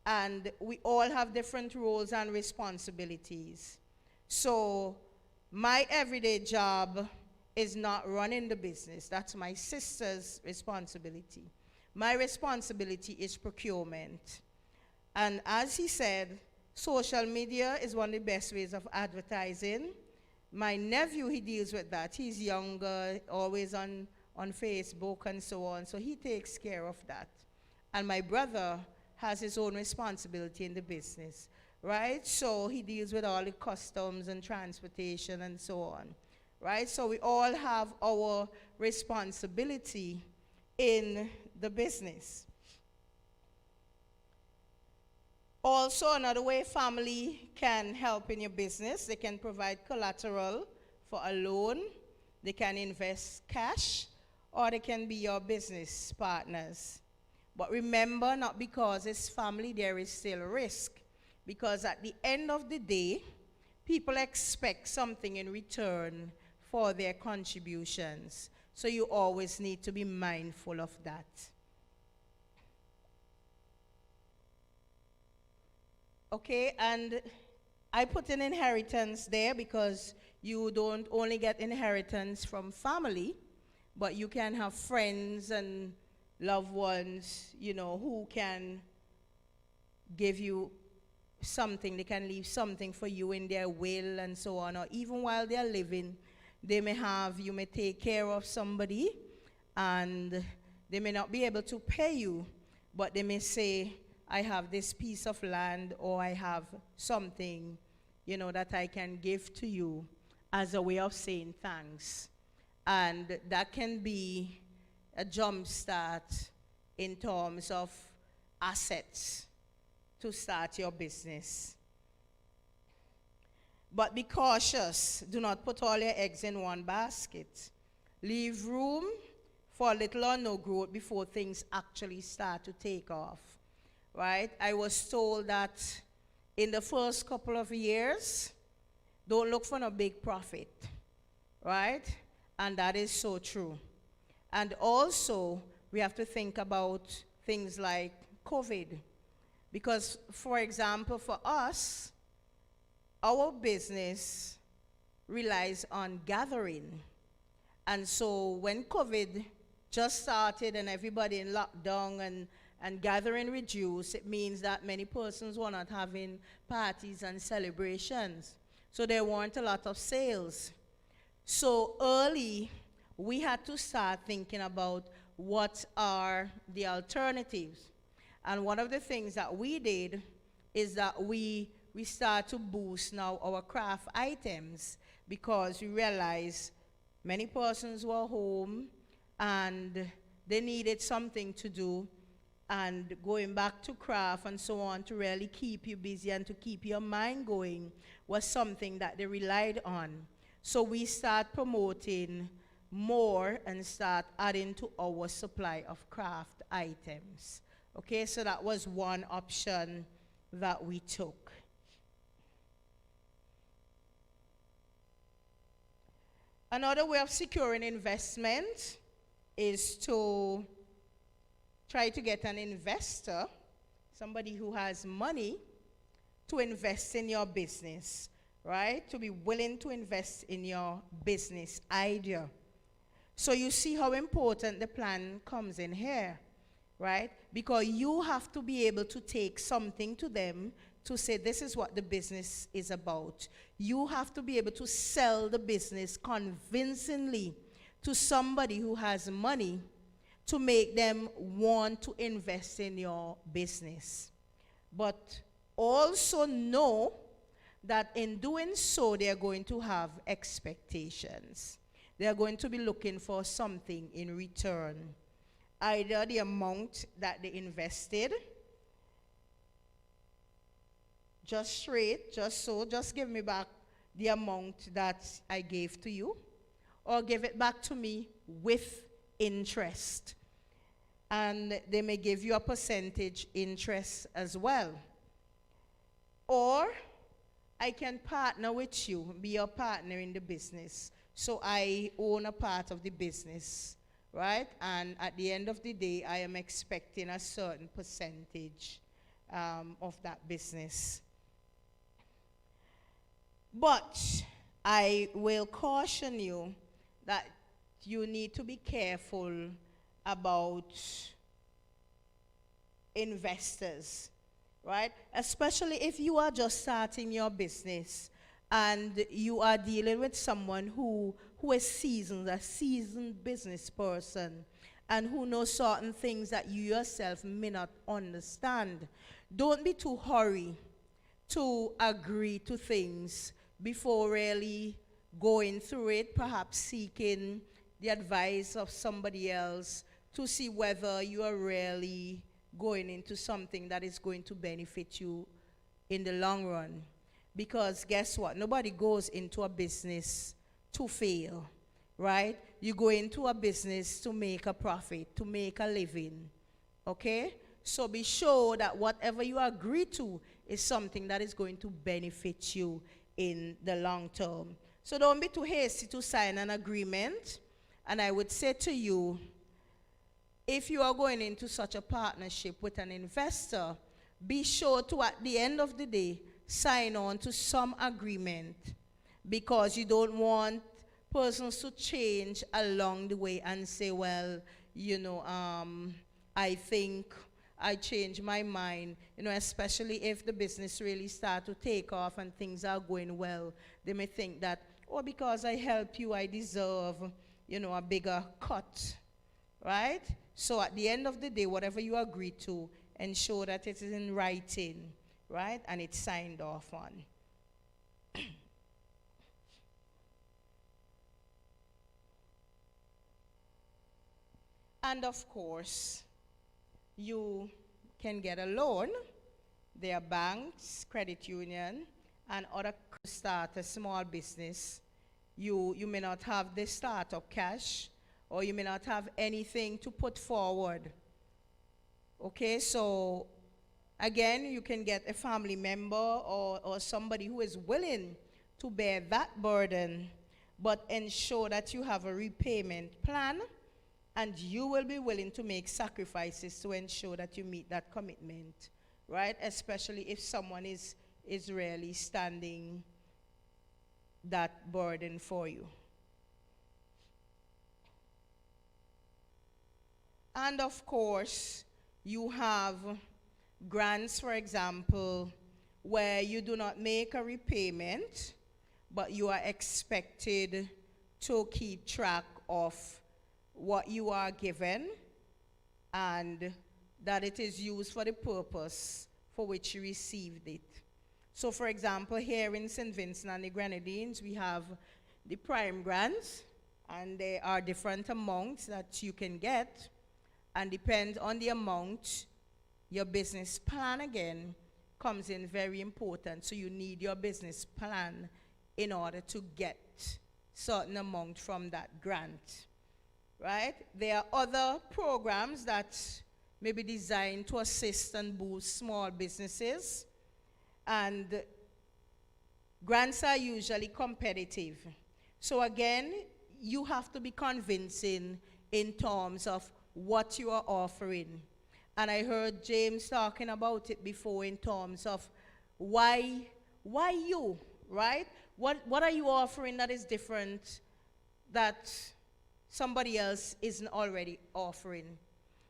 And we all have different roles and responsibilities. So my everyday job is not running the business. That's my sister's responsibility. My responsibility is procurement. And as he said, social media is one of the best ways of advertising. My nephew, he deals with that. He's younger, always on Facebook and so on. So he takes care of that. And my brother has his own responsibility in the business, right? So he deals with all the customs and transportation and so on, right? So we all have our responsibility in the business. Also, another way family can help in your business, they can provide collateral for a loan, they can invest cash, or they can be your business partners. But remember, not because it's family, there is still risk. Because at the end of the day, people expect something in return for their contributions. So you always need to be mindful of that. Okay, and I put an inheritance there because you don't only get inheritance from family, but you can have friends and loved ones, you know, who can give you something. They can leave something for you in their will and so on, or even while they're living, you may take care of somebody and they may not be able to pay you, but they may say, I have this piece of land, or I have something, you know, that I can give to you as a way of saying thanks. And that can be a jump start in terms of assets to start your business. But be cautious. Do not put all your eggs in one basket. Leave room for little or no growth before things actually start to take off. Right? I was told that in the first couple of years, don't look for no big profit. Right? And that is so true. And also, we have to think about things like COVID. Because, for example, for us, our business relies on gathering. And so when COVID just started and everybody in lockdown and gathering reduced, it means that many persons were not having parties and celebrations. So there weren't a lot of sales. So early, we had to start thinking about what are the alternatives. And one of the things that we did is that we start to boost now our craft items, because we realized many persons were home and they needed something to do, and going back to craft and so on to really keep you busy and to keep your mind going was something that they relied on. So we start promoting more and start adding to our supply of craft items. Okay, so that was one option that we took. Another way of securing investment is to try to get an investor, somebody who has money, to invest in your business, right? To be willing to invest in your business idea. So you see how important the plan comes in here, right? Because you have to be able to take something to them to say this is what the business is about. You have to be able to sell the business convincingly to somebody who has money to make them want to invest in your business. But also know that in doing so, they are going to have expectations. They are going to be looking for something in return. Either the amount that they invested, just straight, just give me back the amount that I gave to you, or give it back to me with interest. And they may give you a percentage interest as well. Or I can partner with you, be your partner in the business. So I own a part of the business, right? And at the end of the day, I am expecting a certain percentage of that business. But I will caution you that you need to be careful about investors, right? Especially if you are just starting your business and you are dealing with someone who is seasoned, a seasoned business person, and who knows certain things that you yourself may not understand. Don't be too hurried to agree to things before really going through it, perhaps seeking the advice of somebody else to see whether you are really going into something that is going to benefit you in the long run. Because guess what? Nobody goes into a business to fail, right? You go into a business to make a profit, to make a living, okay? So be sure that whatever you agree to is something that is going to benefit you in the long term. So don't be too hasty to sign an agreement. And I would say to you, if you are going into such a partnership with an investor, be sure to, at the end of the day, sign on to some agreement, because you don't want persons to change along the way and say, well, I think I changed my mind, especially if the business really start to take off and things are going well. They may think that, oh, because I help you, I deserve, a bigger cut, right? So at the end of the day, whatever you agree to, ensure that it is in writing, right? And it's signed off on. And of course, you can get a loan. There are banks, credit union, and other start a small business. You may not have the startup cash, or you may not have anything to put forward. Okay, so again, you can get a family member or somebody who is willing to bear that burden, but ensure that you have a repayment plan, and you will be willing to make sacrifices to ensure that you meet that commitment, right? Especially if someone is really standing that burden for you. And of course, you have grants, for example, where you do not make a repayment, but you are expected to keep track of what you are given and that it is used for the purpose for which you received it. So for example, here in St. Vincent and the Grenadines, we have the prime grants, and there are different amounts that you can get, and depend on the amount, your business plan again comes in very important. So you need your business plan in order to get certain amount from that grant, right? There are other programs that may be designed to assist and boost small businesses, and grants are usually competitive. So again, you have to be convincing in terms of what you are offering. And I heard James talking about it before in terms of why you, right? What are you offering that is different that somebody else isn't already offering?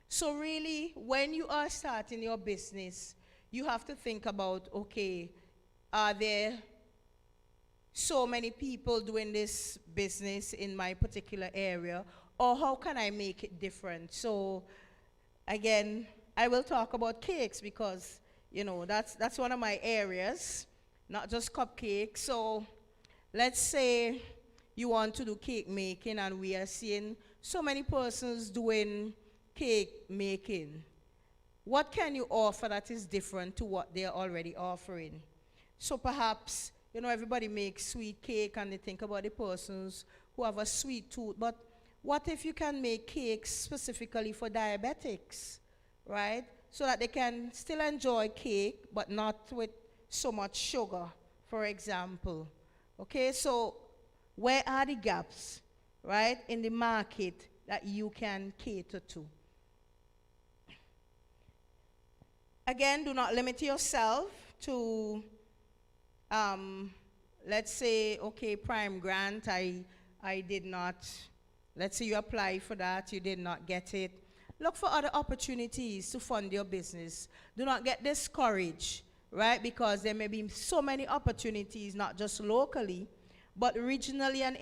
So really, when you are starting your business, you have to think about, okay, are there so many people doing this business in my particular area, or how can I make it different? So again, I will talk about cakes because, that's one of my areas, not just cupcakes. So let's say you want to do cake making, and we are seeing so many persons doing cake making. What can you offer that is different to what they are already offering? So perhaps, everybody makes sweet cake and they think about the persons who have a sweet tooth, but what if you can make cakes specifically for diabetics, right? So that they can still enjoy cake, but not with so much sugar, for example. Okay, so where are the gaps, right, in the market that you can cater to? Again, do not limit yourself to, let's say, okay, prime grant, I did not, let's say you apply for that, you did not get it. Look for other opportunities to fund your business. Do not get discouraged, right? Because there may be so many opportunities, not just locally, but regionally and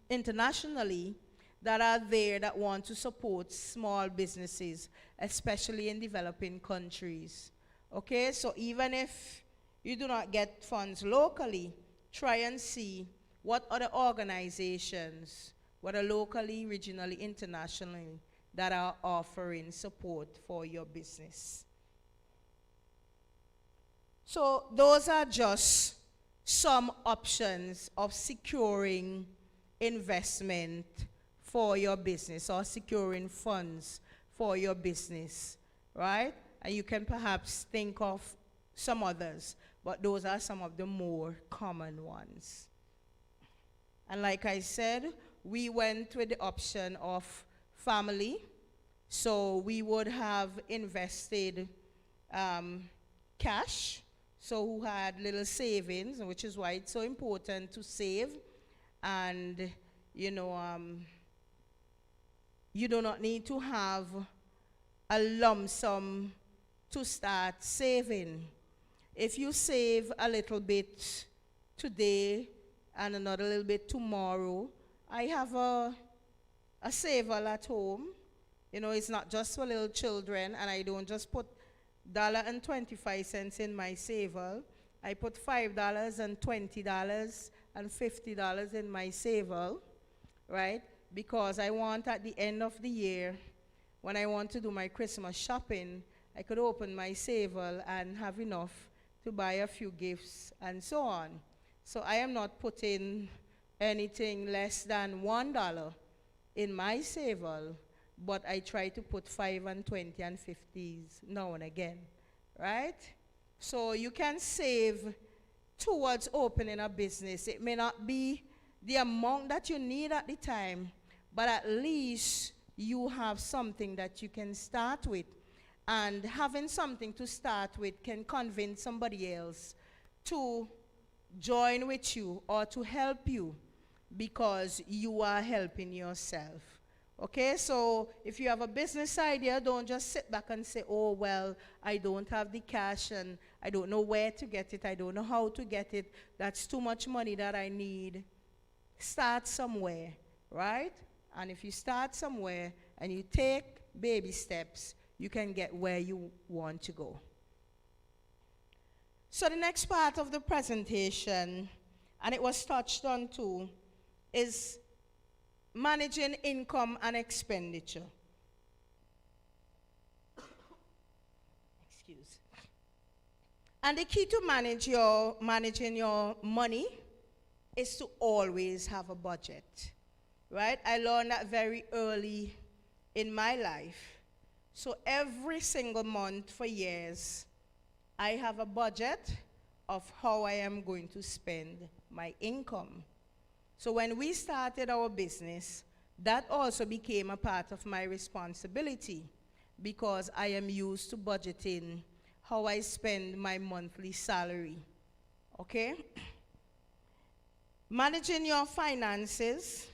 internationally that are there that want to support small businesses, especially in developing countries. Okay, so even if you do not get funds locally, try and see what other organizations, whether locally, regionally, internationally, that are offering support for your business. So those are just some options of securing investment for your business or securing funds for your business, right? And you can perhaps think of some others, but those are some of the more common ones. And like I said, we went with the option of family. So we would have invested cash, so who had little savings, which is why it's so important to save. And, you do not need to have a lump sum to start saving. If you save a little bit today and another little bit tomorrow, I have a saver at home. It's not just for little children, and I don't just put $1.25 in my saver. I put $5 and $20 and $50 in my saver, right? Because I want at the end of the year, when I want to do my Christmas shopping, I could open my saver and have enough to buy a few gifts and so on. So I am not putting anything less than $1 in my saver, but I try to put 5 and 20 and 50s now and again, right? So you can save towards opening a business. It may not be the amount that you need at the time, but at least you have something that you can start with. And having something to start with can convince somebody else to join with you or to help you because you are helping yourself. Okay, so if you have a business idea, don't just sit back and say, oh, well, I don't have the cash and I don't know where to get it. I don't know how to get it. That's too much money that I need. Start somewhere, right? And if you start somewhere and you take baby steps, you can get where you want to go. So the next part of the presentation, and it was touched on too, is managing income and expenditure. Excuse. And the key to managing your money is to always have a budget, right? I learned that very early in my life. So every single month for years, I have a budget of how I am going to spend my income. So when we started our business, that also became a part of my responsibility because I am used to budgeting how I spend my monthly salary. Okay? Managing your finances,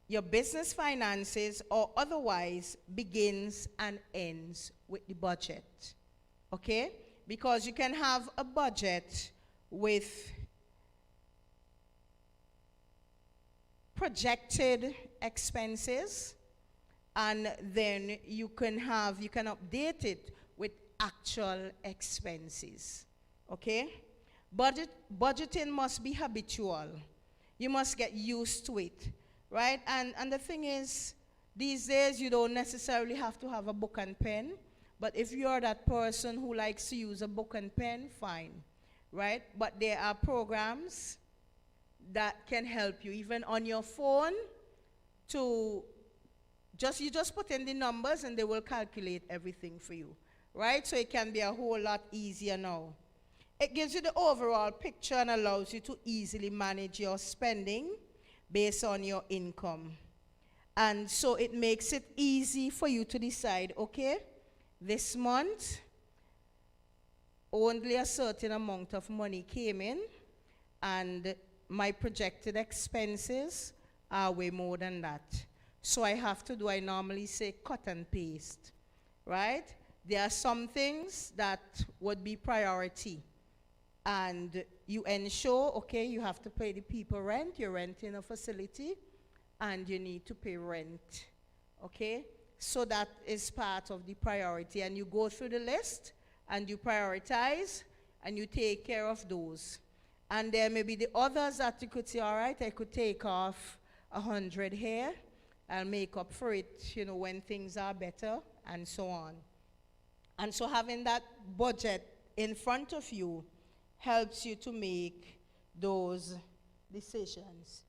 your business finances, or otherwise begins and ends with the budget. Okay? Because you can have a budget with projected expenses, and then you can update it with actual expenses. Okay? Budgeting must be habitual. You must get used to it, right? And the thing is, these days you don't necessarily have to have a book and pen, but if you're that person who likes to use a book and pen, fine, right? But there are programs that can help you, even on your phone, to you just put in the numbers and they will calculate everything for you, right? So it can be a whole lot easier now. It gives you the overall picture and allows you to easily manage your spending based on your income. And so it makes it easy for you to decide, okay, this month, only a certain amount of money came in, and my projected expenses are way more than that. So I normally say cut and paste, right? There are some things that would be priority. And you ensure, okay, you have to pay the people rent, you're renting a facility, and you need to pay rent, okay? So that is part of the priority. And you go through the list, and you prioritize, and you take care of those. And there may be the others that you could say, all right, I could take off 100 here, I'll make up for it, when things are better, and so on. And so having that budget in front of you helps you to make those decisions.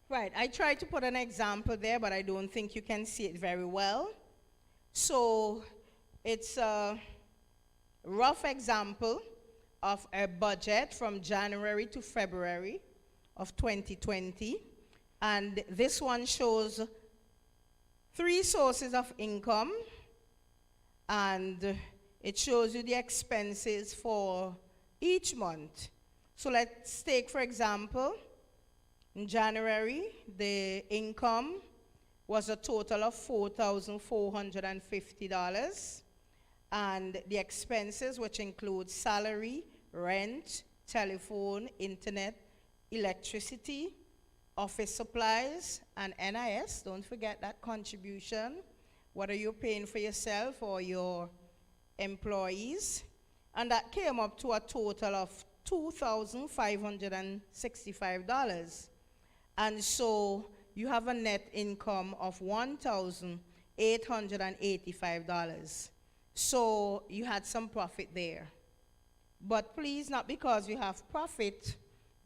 Right, I tried to put an example there, but I don't think you can see it very well. So it's a rough example of a budget from January to February of 2020. And this one shows 3 sources of income, and it shows you the expenses for each month. So let's take, for example, in January, the income was a total of $4,450, and the expenses, which include salary, rent, telephone, internet, electricity, office supplies, and NIS. Don't forget that contribution, whether you're paying for yourself or your employees. And that came up to a total of $2,565. And so you have a net income of $1,885. So you had some profit there. But please, not because you have profit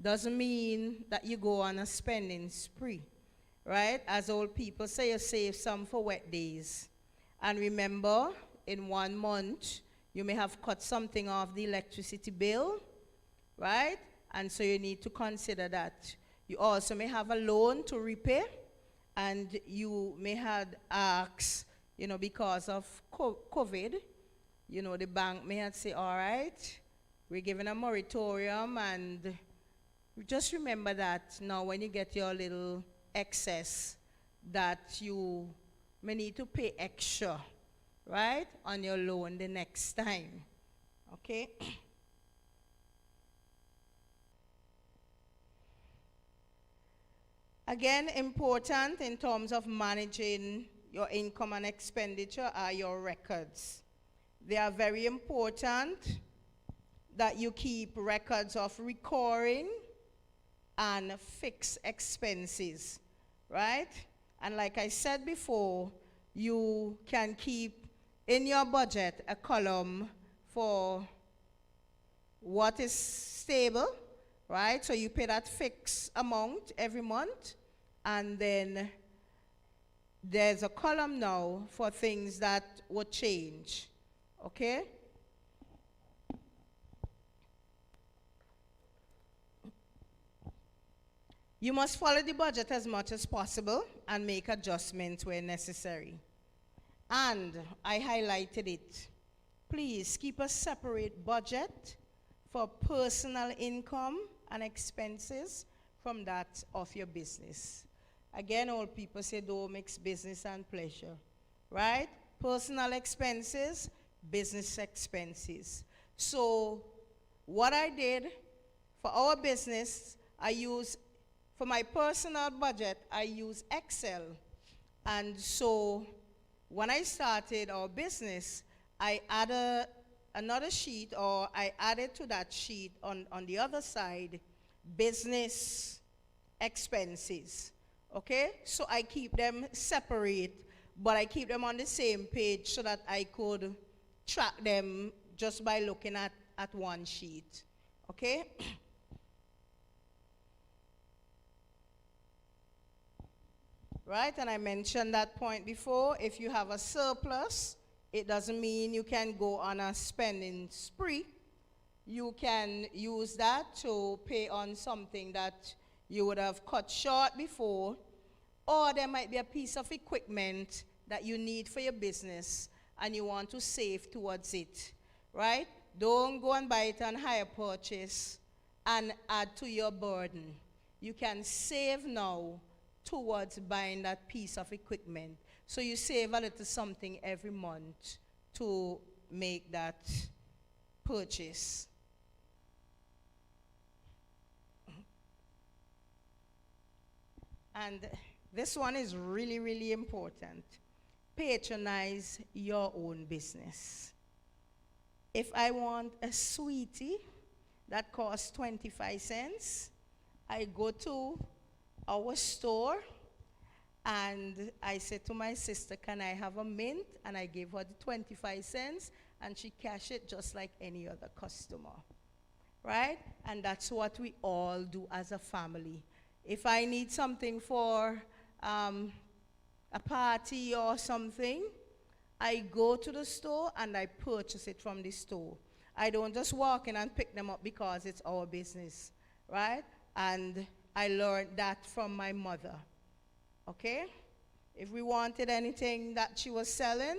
doesn't mean that you go on a spending spree, right? As old people say, you save some for wet days. And remember, in 1 month, you may have cut something off the electricity bill, right? And so you need to consider that. You also may have a loan to repay, and you may have asked, because of COVID, the bank may have say, all right, we're giving a moratorium, and just remember that now when you get your little excess, that you may need to pay extra, right, on your loan the next time, okay? Again, important in terms of managing your income and expenditure are your records. They are very important that you keep records of recurring and fixed expenses, right? And like I said before, you can keep in your budget a column for what is stable, right? So you pay that fixed amount every month, and then there's a column now for things that would change, okay? You must follow the budget as much as possible and make adjustments where necessary. And I highlighted it. Please keep a separate budget for personal income and expenses from that of your business. Again, old people say don't mix business and pleasure, right? Personal expenses, business expenses. So what I did for our business, for my personal budget, I use Excel. And so when I started our business, I added another sheet, or I added to that sheet on the other side, business expenses, okay? So I keep them separate, but I keep them on the same page so that I could track them just by looking at one sheet, okay? Right, and I mentioned that point before. If you have a surplus, it doesn't mean you can go on a spending spree. You can use that to pay on something that you would have cut short before, or there might be a piece of equipment that you need for your business and you want to save towards it, right? Don't go and buy it on hire purchase and add to your burden. You can save now towards buying that piece of equipment. So you save a little something every month to make that purchase. And this one is really, really important. Patronize your own business. If I want a sweetie that costs 25 cents. I go to our store and I said to my sister, can I have a mint? And I gave her the 25 cents and she cashed it just like any other customer, right? And that's what we all do as a family. If I need something for a party or something, I go to the store and I purchase it from the store. I don't just walk in and pick them up because it's our business, right? And I learned that from my mother, okay? If we wanted anything that she was selling,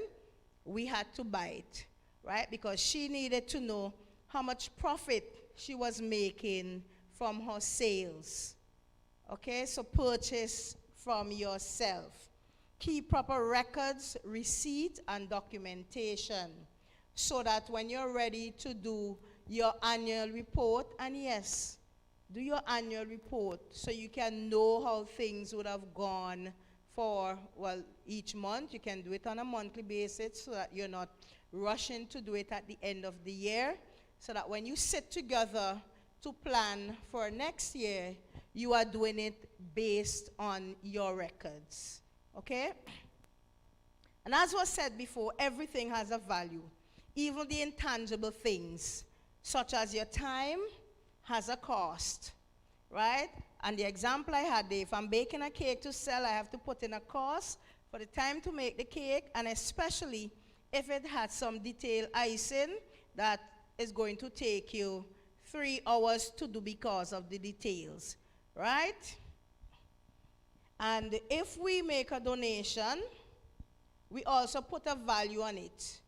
we had to buy it, right? Because she needed to know how much profit she was making from her sales, okay? So purchase from yourself. Keep proper records, receipt, and documentation so that when you're ready to do your annual report, and yes, do your annual report so you can know how things would have gone for, well, each month. You can do it on a monthly basis so that you're not rushing to do it at the end of the year, so that when you sit together to plan for next year, you are doing it based on your records, okay? And as was said before, everything has a value. Even the intangible things, such as your time, has a cost, right? And the example I had there, if I'm baking a cake to sell, I have to put in a cost for the time to make the cake, and especially if it had some detailed icing that is going to take you 3 hours to do because of the details, right? And if we make a donation, we also put a value on it.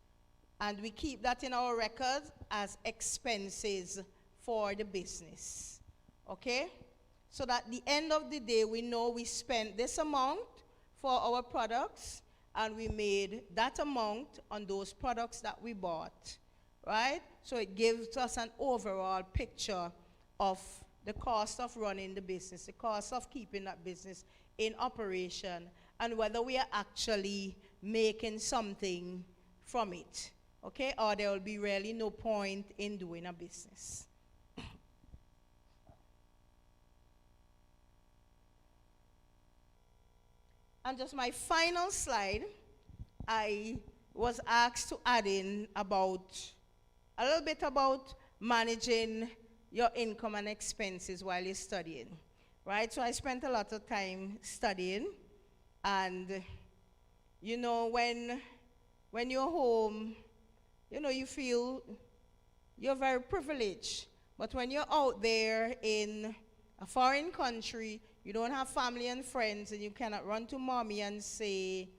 And we keep that in our records as expenses for the business, okay? So that at the end of the day, we know we spent this amount for our products, and we made that amount on those products that we bought, right? So it gives us an overall picture of the cost of running the business, the cost of keeping that business in operation, and whether we are actually making something from it, okay? Or there will be really no point in doing a business. And just my final slide, I was asked to add in a little bit about managing your income and expenses while you're studying, right? So I spent a lot of time studying, and you know, when you're home, you know, you feel you're very privileged. But when you're out there in a foreign country, you don't have family and friends, and you cannot run to mommy and say,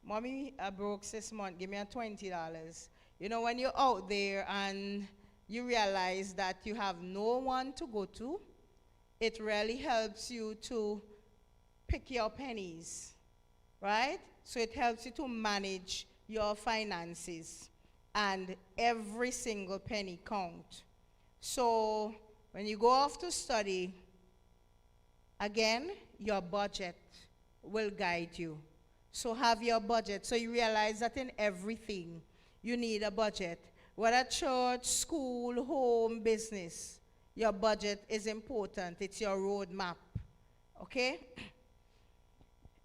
Mommy, I broke this month, give me a $20. You know, when you're out there and you realize that you have no one to go to, it really helps you to pick your pennies, right? So it helps you to manage your finances, and every single penny counts. So when you go off to study, again, your budget will guide you. So have your budget. So you realize that in everything, you need a budget. Whether church, school, home, business, your budget is important. It's your roadmap, okay?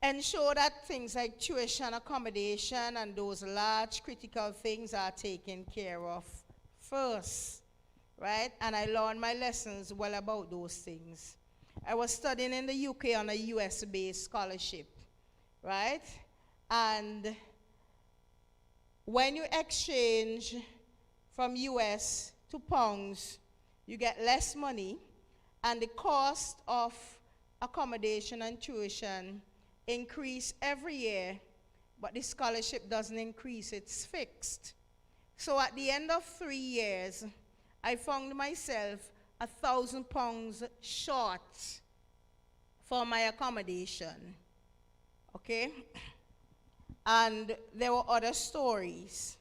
Ensure that things like tuition, accommodation, and those large critical things are taken care of first, right? And I learned my lessons well about those things. I was studying in the UK on a US-based scholarship, right? And when you exchange from US to pounds, you get less money, and the cost of accommodation and tuition increase every year, but the scholarship doesn't increase, it's fixed. So at the end of 3 years, I found myself £1,000 short for my accommodation, okay? And there were other stories.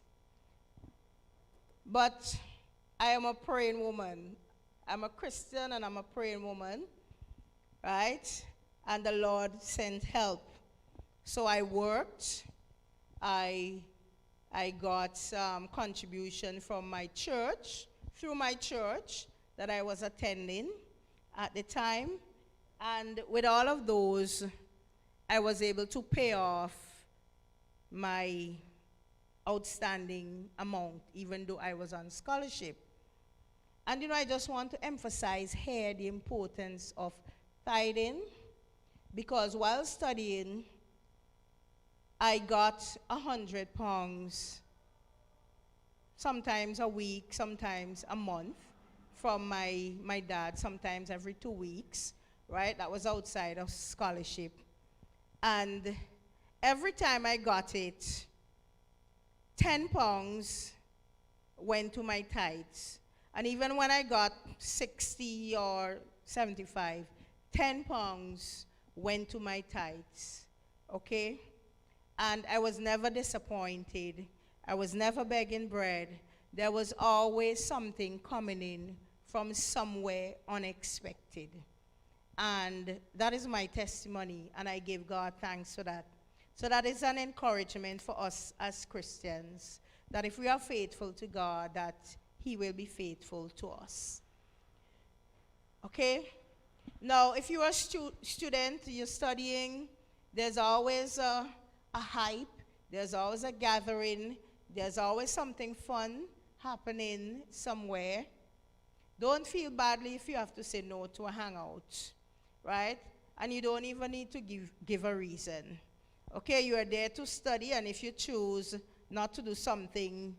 But I am a praying woman. I'm a Christian and I'm a praying woman, right? And the Lord sent help. So I worked. I got some contribution from my church, through my church, that I was attending at the time. And with all of those, I was able to pay off my outstanding amount, even though I was on scholarship. And I just want to emphasize here the importance of tithing, because while studying, I got £100, sometimes a week, sometimes a month, from my dad, sometimes every 2 weeks, right? That was outside of scholarship. And every time I got it, £10 went to my tithes. And even when I got 60 or 75, £10 went to my tithes, okay? And I was never disappointed. I was never begging bread. There was always something coming in from somewhere unexpected. And that is my testimony, and I give God thanks for that. So that is an encouragement for us as Christians, that if we are faithful to God, that He will be faithful to us. Okay? Now, if you are a student, you're studying, there's always a hype, there's always a gathering, there's always something fun happening somewhere. Don't feel badly if you have to say no to a hangout, right? And you don't even need to give a reason. Okay, you are there to study, and if you choose not to do something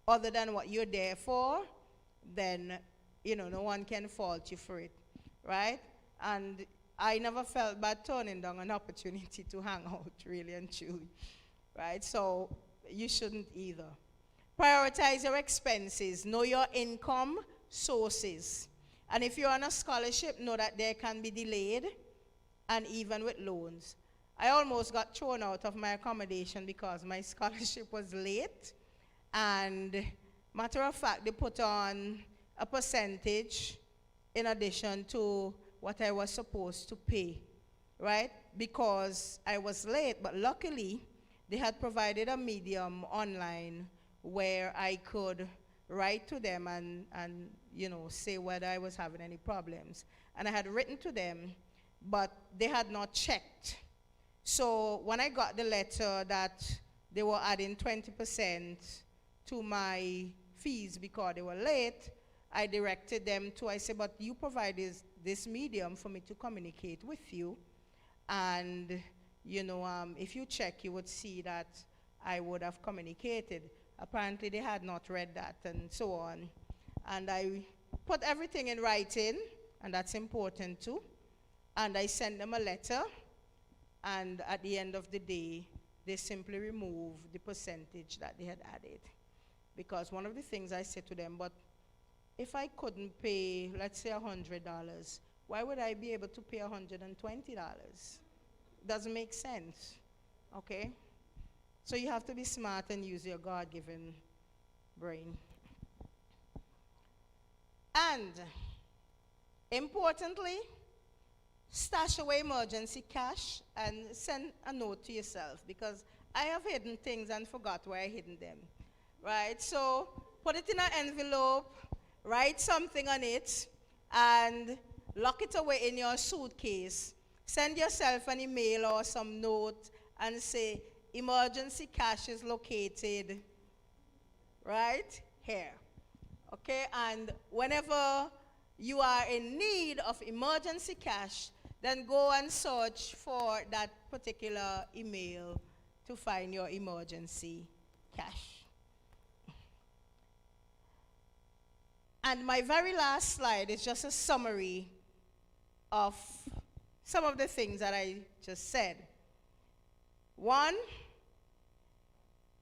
other than what you're there for, then, no one can fault you for it, right? And I never felt bad turning down an opportunity to hang out, really and truly, right? So you shouldn't either. Prioritize your expenses. Know your income sources. And if you're on a scholarship, know that there can be delayed, and even with loans. I almost got thrown out of my accommodation because my scholarship was late. And matter of fact, they put on a percentage in addition to what I was supposed to pay, right? Because I was late, but luckily they had provided a medium online where I could write to them and say whether I was having any problems. And I had written to them, but they had not checked. So when I got the letter that they were adding 20% to my fees because they were late, I directed them to, I said, but you provide this medium for me to communicate with you. And, if you check, you would see that I would have communicated. Apparently, they had not read that, and so on. And I put everything in writing, and that's important too. And I sent them a letter, and at the end of the day, they simply removed the percentage that they had added. Because one of the things I said to them, but if I couldn't pay, let's say $100, why would I be able to pay $120? Doesn't make sense, okay? So you have to be smart and use your God-given brain. And importantly, stash away emergency cash and send a note to yourself, because I have hidden things and forgot where I hidden them, right? So put it in an envelope, write something on it, and lock it away in your suitcase. Send yourself an email or some note and say, emergency cash is located right here, okay? And whenever you are in need of emergency cash, then go and search for that particular email to find your emergency cash. And my very last slide is just a summary of some of the things that I just said. One,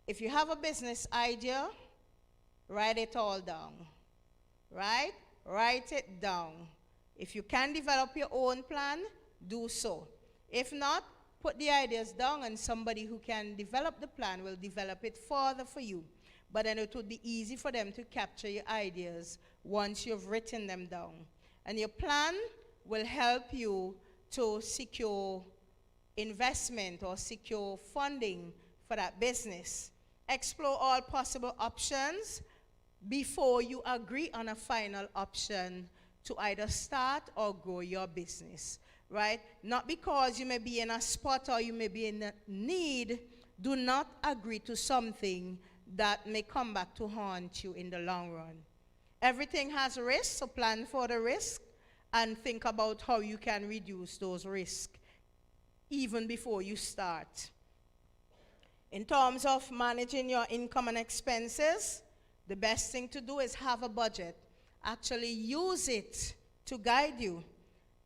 if you have a business idea, write it all down, right? Write it down. If you can develop your own plan, do so. If not, put the ideas down, and somebody who can develop the plan will develop it further for you. But then it would be easy for them to capture your ideas once you've written them down. And your plan will help you to secure investment or secure funding for that business. Explore all possible options before you agree on a final option to either start or grow your business, right? Not because you may be in a spot or you may be in a need, do not agree to something that may come back to haunt you in the long run. Everything has risks, so plan for the risk and think about how you can reduce those risks even before you start. In terms of managing your income and expenses, the best thing to do is have a budget. Actually use it to guide you.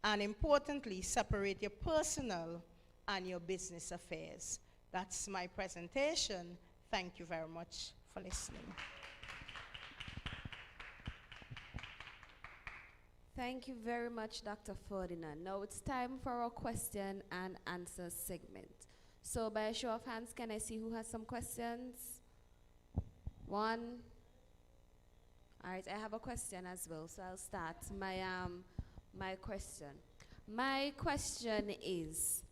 And importantly, separate your personal and your business affairs. That's my presentation. Thank you very much for listening. Thank you very much, Dr. Ferdinand. Now it's time for our question and answer segment. So by a show of hands, can I see who has some questions? One. All right, I have a question as well, so I'll start my question. My question is,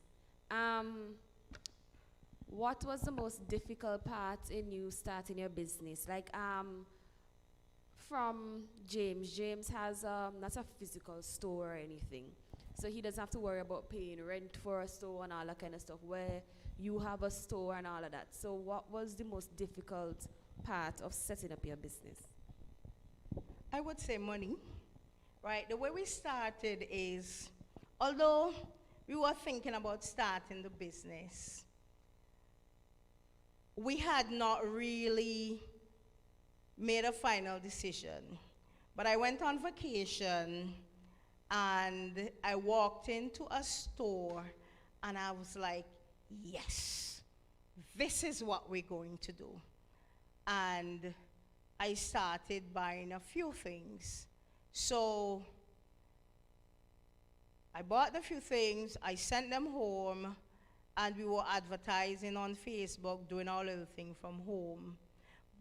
what was the most difficult part in you starting your business? Like, from James. James has not a physical store or anything, so he doesn't have to worry about paying rent for a store and all that kind of stuff, where you have a store and all of that. So what was the most difficult part of setting up your business? I would say money, right? The way we started is, although we were thinking about starting the business, we had not really made a final decision. But I went on vacation and I walked into a store and I was like, yes, this is what we're going to do. And I started buying a few things. So I bought a few things, I sent them home, and we were advertising on Facebook, doing our little thing from home,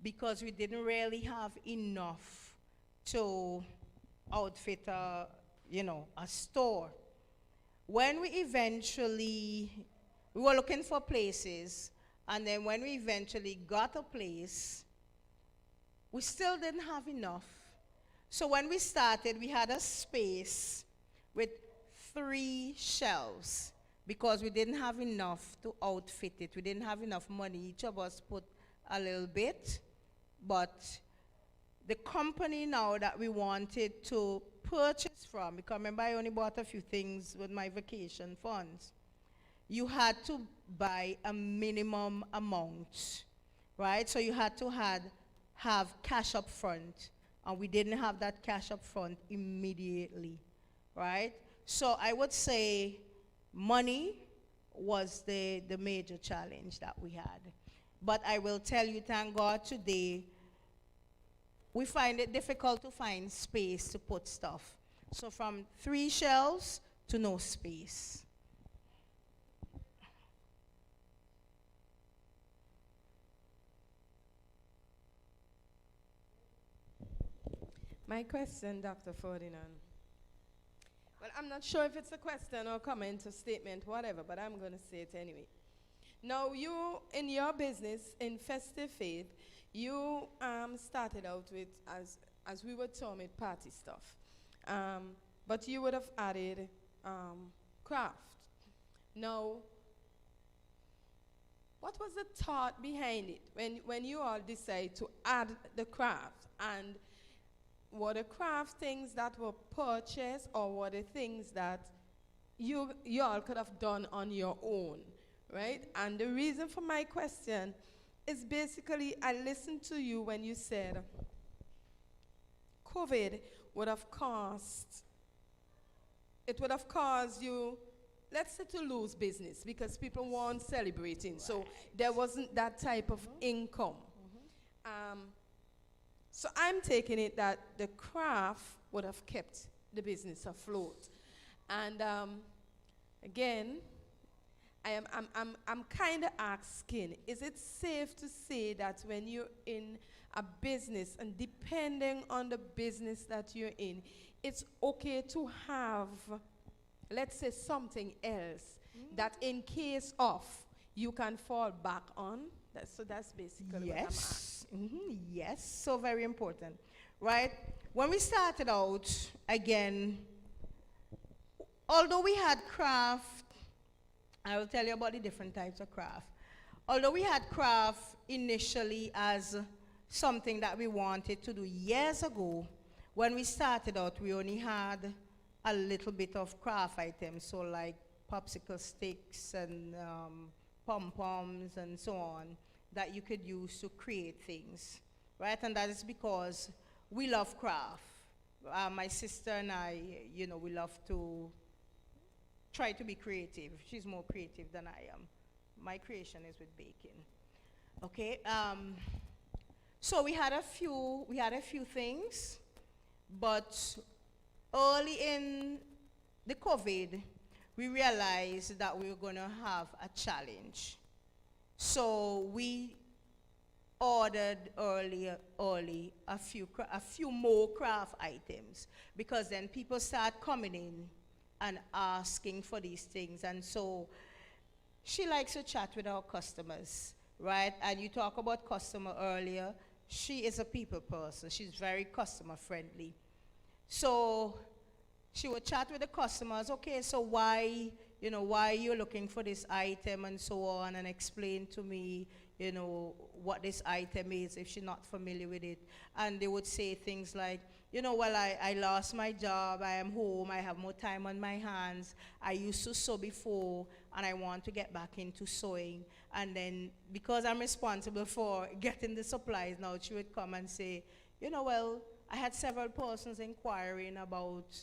because we didn't really have enough to outfit a store. When we were looking for places, and then when we eventually got a place, we still didn't have enough. So when we started, we had a space with 3 shelves because we didn't have enough to outfit it. We didn't have enough money. Each of us put a little bit, but the company now that we wanted to purchase from, because remember I only bought a few things with my vacation funds, you had to buy a minimum amount, right? So you had to have cash up front, and we didn't have that cash up front immediately, right? So I would say money was the major challenge that we had. But I will tell you, thank God, today, we find it difficult to find space to put stuff. So from 3 shelves to no space. My question, Dr. Ferdinand. Well, I'm not sure if it's a question or comment or statement, whatever, but I'm going to say it anyway. Now, you, in your business, in Festive Faith, you started out with, as we would term it, party stuff. But you would have added craft. Now, what was the thought behind it when you all decided to add the craft? And were the craft things that were purchased, or were the things that you all could have done on your own, right? And the reason for my question is basically, I listened to you when you said COVID would have caused you, let's say, to lose business because people weren't celebrating. Right. So there wasn't that type of income. So I'm taking it that the craft would have kept the business afloat. And again, I'm kind of asking, is it safe to say that when you're in a business, and depending on the business that you're in, it's okay to have, let's say, something else that in case of, you can fall back on? So that's basically what I'm asking. Yes, so very important, right? When we started out, again, although we had craft, I will tell you about the different types of craft. Although we had craft initially as something that we wanted to do years ago, when we started out, we only had a little bit of craft items, so like popsicle sticks and pom-poms and so on, that you could use to create things, right? And that is because we love craft. My sister and I, we love to try to be creative. She's more creative than I am. My creation is with baking. Okay. So we had a few things, but early in the COVID, we realized that we were going to have a challenge. So we ordered early a few more craft items, because then people start coming in and asking for these things. And so she likes to chat with our customers, right? And you talk about customer earlier. She is a people person. She's very customer friendly. So she would chat with the customers. Okay, so why you're looking for this item and so on, and explain to me, what this item is if she's not familiar with it. And they would say things like, well, I lost my job, I am home, I have more time on my hands, I used to sew before, and I want to get back into sewing. And then, because I'm responsible for getting the supplies now, she would come and say, well, I had several persons inquiring about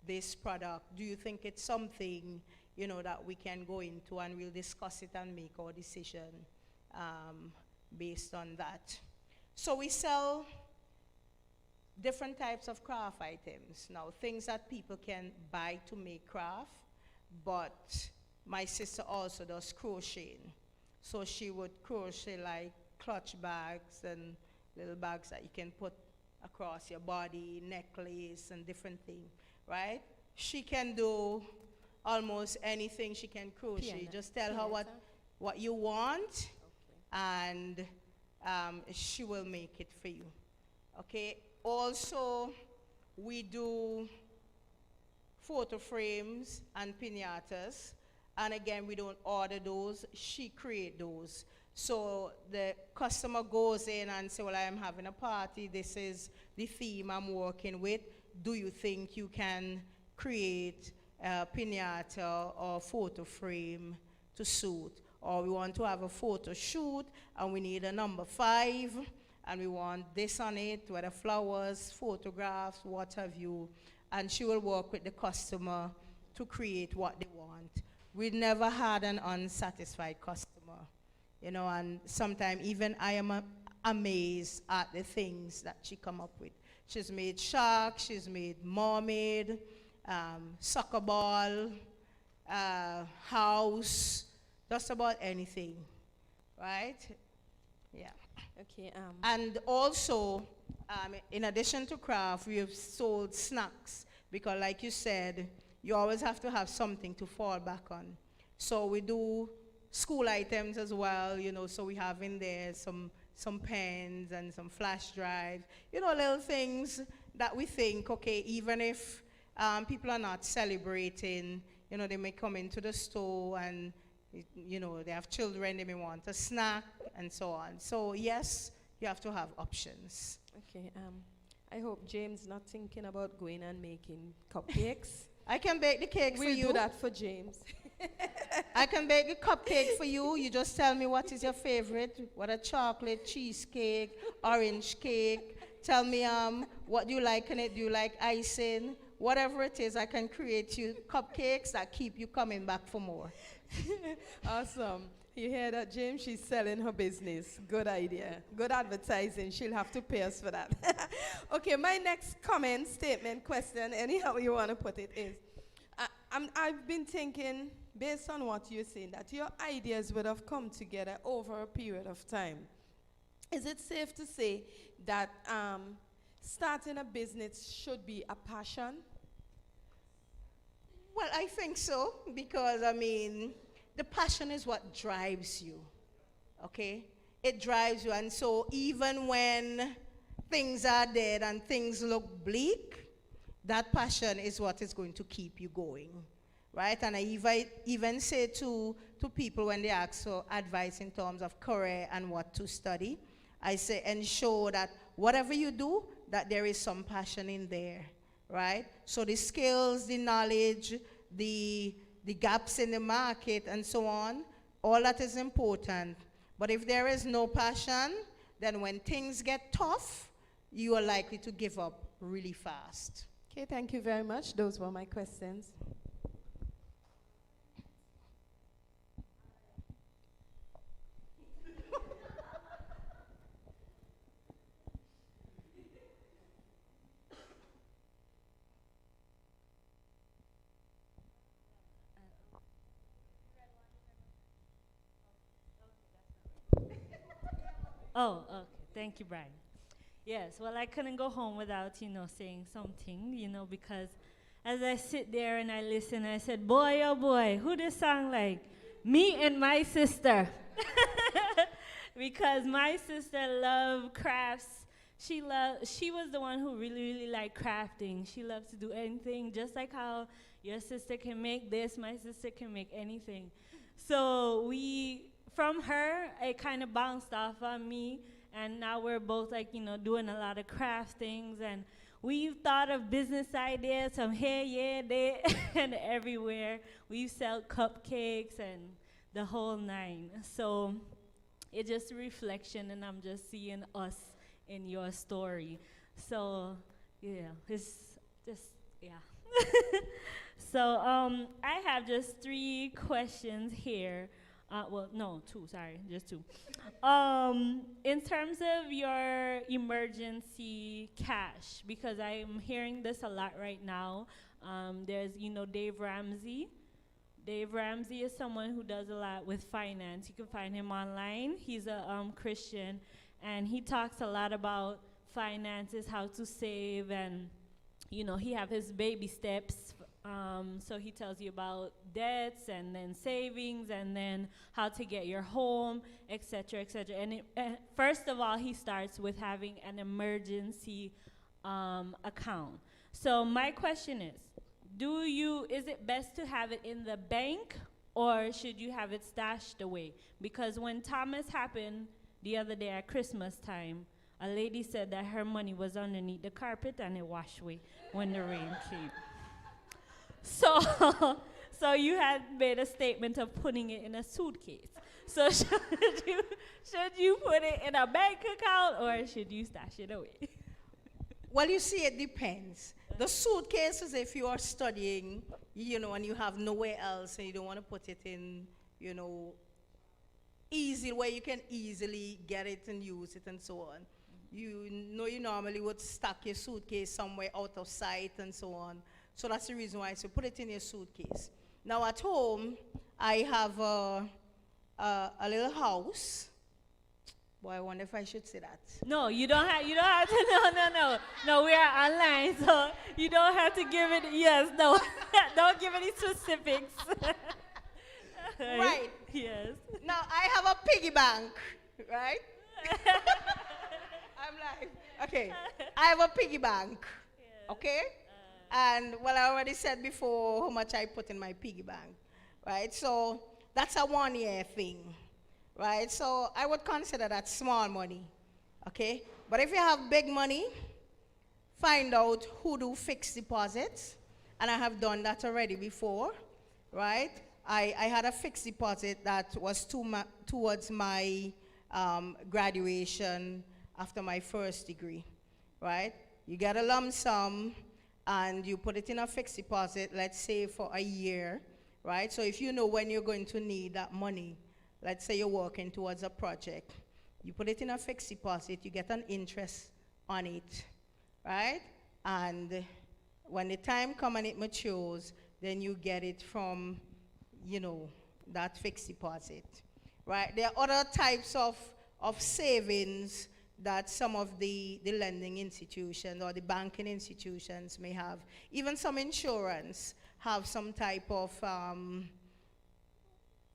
this product. Do you think it's something, that we can go into, and we'll discuss it and make our decision based on that. So we sell different types of craft items. Now, things that people can buy to make craft, but my sister also does crocheting. So she would crochet like clutch bags and little bags that you can put across your body, necklace and different things, right? She can do almost anything. She can crochet. Piano. Just tell her what you want, and she will make it for you. Okay. Also, we do photo frames and piñatas, and again, we don't order those. She create those. So the customer goes in and say, well, I am having a party. This is the theme I'm working with. Do you think you can create a piñata or photo frame to suit? Or we want to have a photo shoot and we need a number 5 and we want this on it, whether flowers, photographs, what have you. And she will work with the customer to create what they want. We never had an unsatisfied customer, and sometimes even I am amazed at the things that she come up with. She's made shark, she's made mermaid, soccer ball, house, just about anything, right? Yeah. Okay. And also, in addition to craft, we have sold snacks, because like you said, you always have to have something to fall back on. So we do school items as well, so we have in there some pens and some flash drives, little things that we think, okay, even if people are not celebrating, they may come into the store and, they have children, they may want a snack and so on. So yes, you have to have options. Okay. I hope James not thinking about going and making cupcakes. I can bake the cake for you. We'll do that for James. I can bake a cupcake for you. You just tell me what is your favorite, whether chocolate, cheesecake, orange cake. Tell me what do you like in it. Do you like icing? Whatever it is, I can create you cupcakes that keep you coming back for more. Awesome. You hear that, James? She's selling her business. Good idea. Good advertising. She'll have to pay us for that. Okay, my next comment, statement, question, anyhow you want to put it is, I've been thinking, based on what you're saying, that your ideas would have come together over a period of time. Is it safe to say that starting a business should be a passion? Well, I think so, because, the passion is what drives you, okay? it drives you. And so even when things are dead and things look bleak, that passion is what is going to keep you going, right? And I even say to people when they ask for advice in terms of career and what to study, I say ensure that whatever you do, that there is some passion in there, right? So the skills, the knowledge, the gaps in the market and so on, all that is important. But if there is no passion, then when things get tough, you are likely to give up really fast. Okay, thank you very much. Those were my questions. Oh, okay. Thank you, Brian. Yes, well, I couldn't go home without, saying something, because as I sit there and I listen, I said, boy, oh boy, who this song like? Me and my sister. Because my sister loved crafts. She was the one who really, really liked crafting. She loves to do anything, just like how your sister can make this, my sister can make anything. So from her, it kind of bounced off on me, and now we're both doing a lot of craft things, and we've thought of business ideas from here, there, and everywhere. We sell cupcakes and the whole nine. So it's just a reflection, and I'm just seeing us in your story. So yeah, it's just, yeah. So I have just 3 questions here. Well, no, 2, sorry, just 2. In terms of your emergency cash, because I'm hearing this a lot right now, there's, Dave Ramsey. Dave Ramsey is someone who does a lot with finance. You can find him online. He's a Christian, and he talks a lot about finances, how to save, and, he have his baby steps. So he tells you about debts and then savings and then how to get your home, etc., etc. And first of all, he starts with having an emergency account. So my question is it best to have it in the bank, or should you have it stashed away? Because when Thomas happened the other day at Christmas time, a lady said that her money was underneath the carpet and it washed away when the rain came. So you had made a statement of putting it in a suitcase. So should you put it in a bank account, or should you stash it away? Well, you see, it depends. The suitcase is if you are studying, and you have nowhere else, and you don't want to put it in, easy where you can easily get it and use it and so on. You normally would stack your suitcase somewhere out of sight and so on. So that's the reason why I say put it in your suitcase. Now at home, I have a little house. Boy, I wonder if I should say that. No, you don't have to, no, we are online, so you don't have to give it, don't give any specifics. Right. Yes. Now I have a piggy bank, right? I'm like, okay, I have a piggy bank, okay? And well, I already said before how much I put in my piggy bank, right? So that's a 1-year thing, right? So I would consider that small money, okay? But if you have big money, find out who do fixed deposits, and I have done that already before, right? I had a fixed deposit that was towards my graduation after my first degree, right? You get a lump sum, and you put it in a fixed deposit, let's say for a year, right? So if you know when you're going to need that money, let's say you're working towards a project, you put it in a fixed deposit, you get an interest on it, right? And when the time comes and it matures, then you get it from, that fixed deposit, right? There are other types of savings that some of the lending institutions or the banking institutions may have. Even some insurance have some type of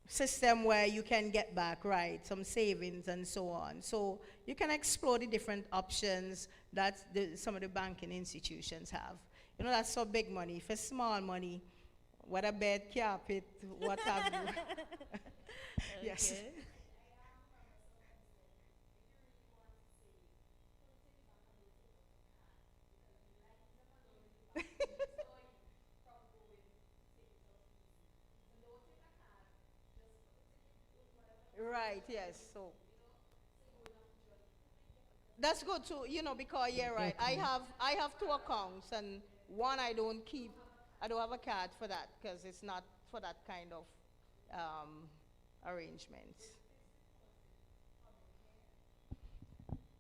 system where you can get back, right, some savings and so on. So you can explore the different options that some of the banking institutions have. You know, that's so big money. If it's small money, what a bed, carpet, what have you. Yes. Okay. Right, yes. So that's good too, you know, because you're right. I have two accounts, and one I don't keep. I don't have a card for that because it's not for that kind of arrangement.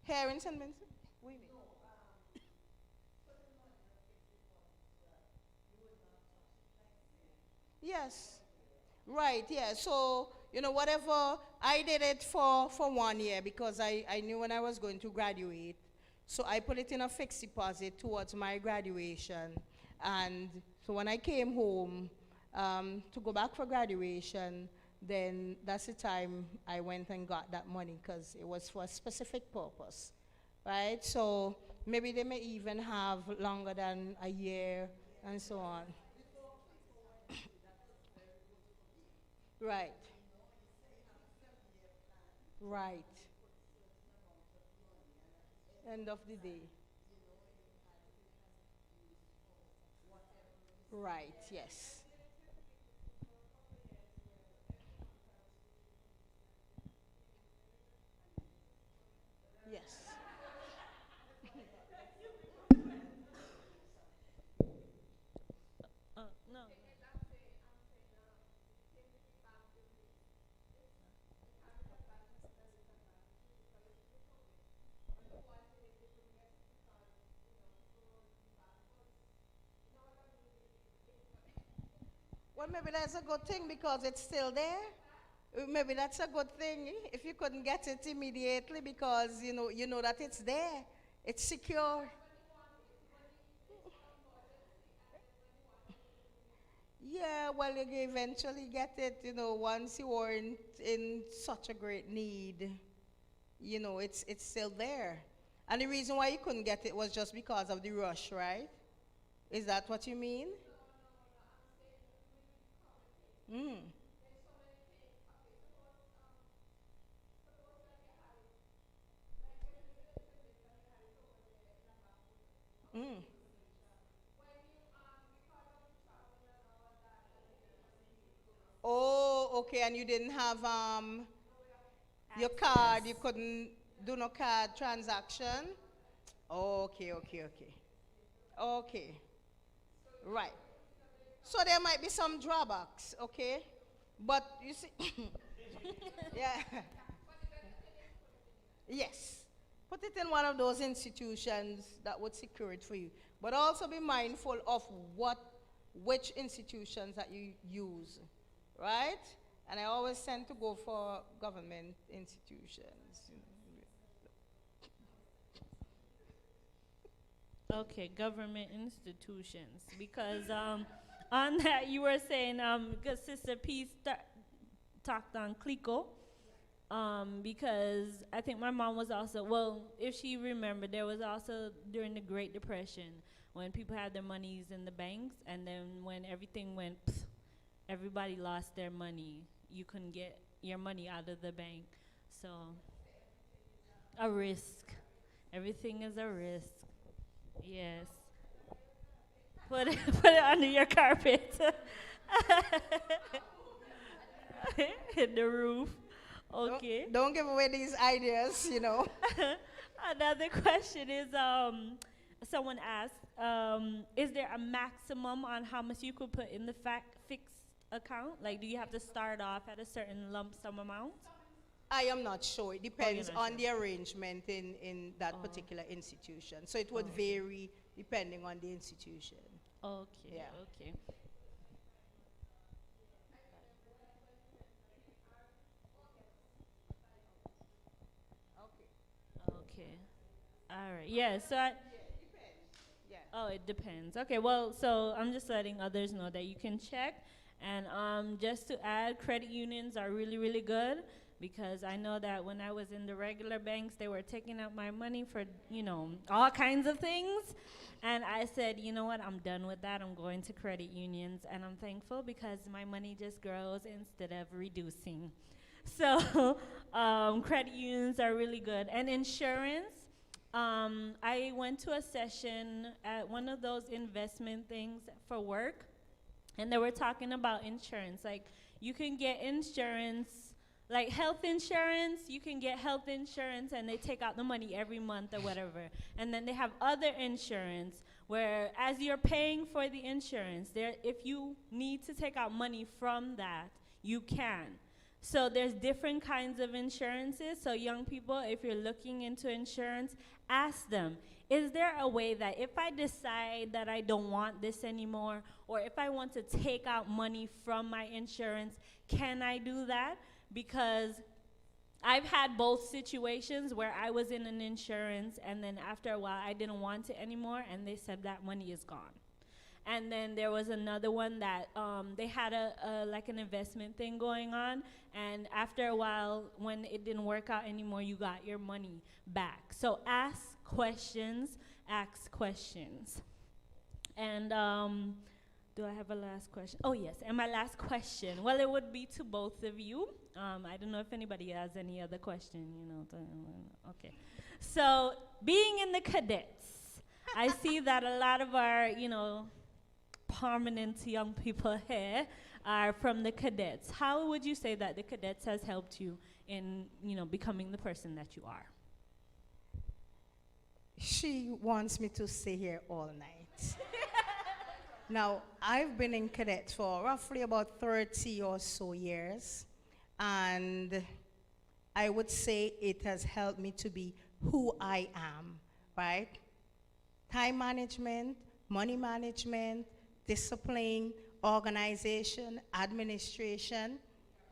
Here in St. Vincent? What do you mean? Yes. Right, yeah. So, you know, whatever, I did it for 1 year because I knew when I was going to graduate. So I put it in a fixed deposit towards my graduation. And so when I came home to go back for graduation, then that's the time I went and got that money because it was for a specific purpose, right? So maybe they may even have longer than a year and so on. Right, right. End of the day. Right, yes. Yes. No. Well, maybe that's a good thing because it's still there. Maybe that's a good thing if you couldn't get it immediately because you know that it's there. It's secure. Yeah, well, you can eventually get it, once you weren't in such a great need. It's still there. And the reason why you couldn't get it was just because of the rush, right? Is that what you mean? Mm. Mm. Oh, okay, and you didn't have your card, you couldn't do no card transaction? Okay, okay, okay. Okay, right. So there might be some drawbacks, okay? But you see, yeah, yes. Put it in one of those institutions that would secure it for you. But also be mindful of which institutions that you use, right? And I always tend to go for government institutions. Okay, government institutions. Because on that you were saying, because Sister P talked on Clico, because I think my mom was also, well, if she remembered, there was also during the Great Depression when people had their monies in the banks, and then when everything went, everybody lost their money. You couldn't get your money out of the bank. So, a risk. Everything is a risk. Yes. Put it, put it under your carpet. Hit the roof. Okay. Don't give away these ideas. Another question is, someone asked, is there a maximum on how much you could put in the fixed account? Like, do you have to start off at a certain lump sum amount? I am not sure. It depends not on sure. the arrangement in that particular institution. So it would vary depending on the institution. Okay, Yeah. okay. Okay. All right. Yeah, so Yeah. oh, it depends. Okay, well, so I'm just letting others know that you can check And just to add, credit unions are really, really good because I know that when I was in the regular banks, they were taking out my money for, all kinds of things. And I said, you know what, I'm done with that. I'm going to credit unions. And I'm thankful because my money just grows instead of reducing. So credit unions are really good. And insurance, I went to a session at one of those investment things for work, and they were talking about insurance. Like, you can get insurance, like health insurance, you can get health insurance, and they take out the money every month or whatever. And then they have other insurance where, as you're paying for the insurance, if you need to take out money from that, you can. So there's different kinds of insurances. So young people, if you're looking into insurance, ask them, is there a way that if I decide that I don't want this anymore, or if I want to take out money from my insurance, can I do that? Because I've had both situations where I was in an insurance and then after a while I didn't want it anymore and they said that money is gone. And then there was another one that they had like an investment thing going on, and after a while, when it didn't work out anymore, you got your money back. So ask questions. And do I have a last question? Oh yes, and my last question, well, it would be to both of you. I don't know if anybody has any other question, okay. So being in the cadets, I see that a lot of our, prominent young people here are from the cadets. How would you say that the cadets has helped you in, becoming the person that you are? She wants me to stay here all night. Now, I've been in cadets for roughly about 30 or so years, and I would say it has helped me to be who I am, right? Time management, money management, discipline, organization, administration,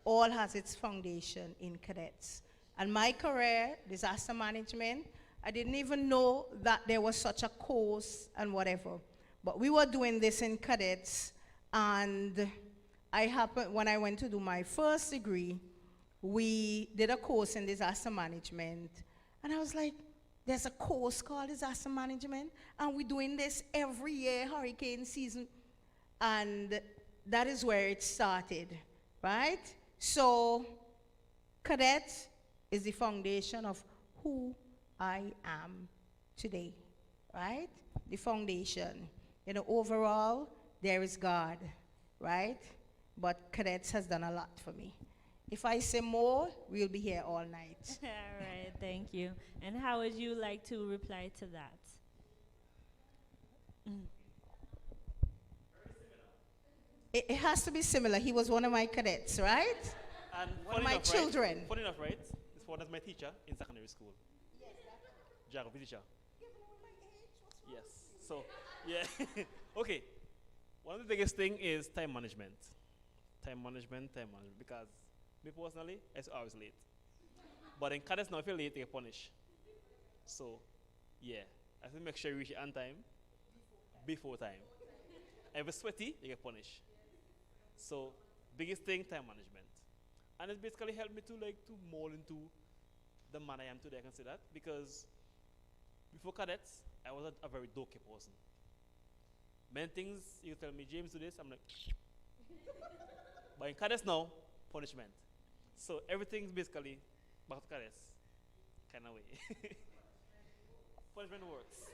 all has its foundation in cadets. And my career, disaster management, I didn't even know that there was such a course and whatever. But we were doing this in cadets, and when I went to do my first degree, we did a course in disaster management. And I was like, there's a course called disaster management, and we're doing this every year, hurricane season. And that is where it started, right? So cadet is the foundation of who I am today, right? The foundation. Overall, there is God, right? But cadets has done a lot for me. If I say more, we'll be here all night. All right, thank you. And how would you like to reply to that? It has to be similar. He was one of my cadets, right? And one of my children. Right? Funny enough, right? This one is my teacher in secondary school. Geography teacher. Yes. So, yeah. Okay. One of the biggest thing is time management. Time management. Because me personally, I'm always late. But in cadets now, if you're late, you get punished. So, yeah. I have to make sure you reach it on time, before time. If it's sweaty, you get punished. So, biggest thing, time management. And it's basically helped me to mold into the man I am today, I can say that. Because before cadets, I was a very dorky person. Many things, you tell me, James, do this, I'm like, but in cadets now, punishment. So everything's basically back to cadets, kind of way. Punishment works.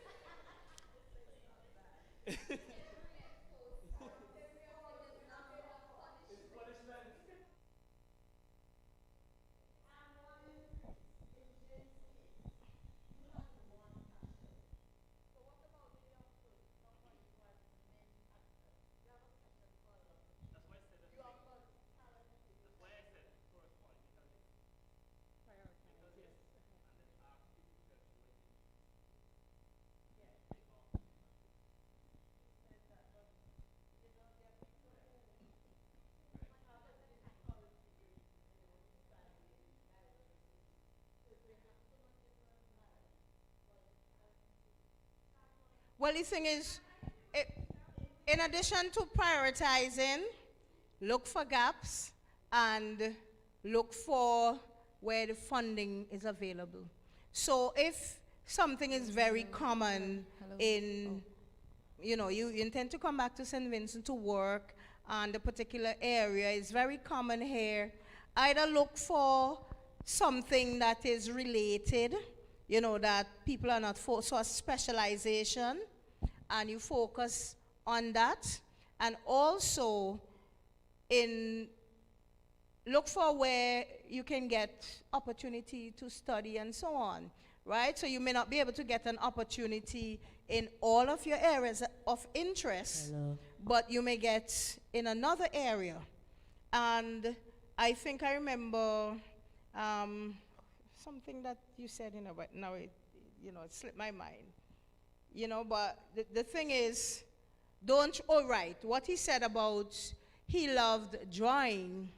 Well, the thing is, in addition to prioritizing, look for gaps, and look for where the funding is available. So if something is very common in, you intend to come back to St. Vincent to work, and the particular area is very common here, either look for something that is related, that people are not for, so a specialization, and you focus on that, and also look for where you can get opportunity to study and so on, right? So you may not be able to get an opportunity in all of your areas of interest, but you may get in another area. And I think I remember something that you said, but now it slipped my mind. But the thing is, what he said about he loved drawing,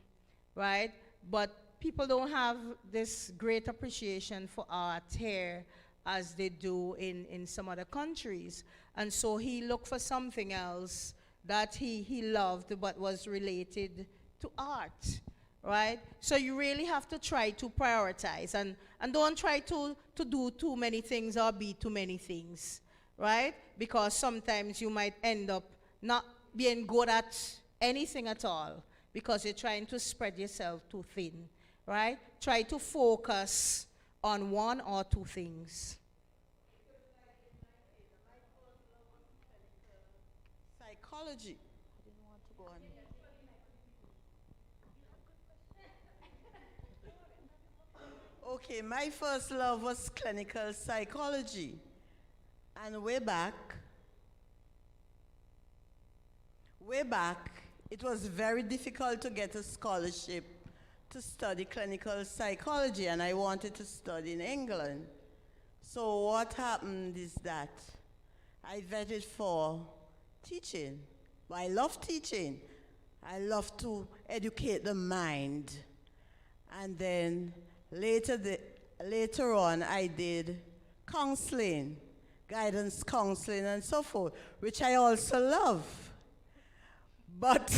right? But people don't have this great appreciation for art here as they do in some other countries. And so he looked for something else that he loved but was related to art, right? So you really have to try to prioritize and don't try to do too many things or be too many things, right? Because sometimes you might end up not being good at anything at all because you're trying to spread yourself too thin, right? Try to focus on one or two things. Psychology. I didn't want to go on. Okay, my first love was clinical psychology. And way back, it was very difficult to get a scholarship to study clinical psychology, and I wanted to study in England. So what happened is that I vetted for teaching. I love teaching. I love to educate the mind. And then later on, I did counseling, guidance counseling and so forth, which I also love. But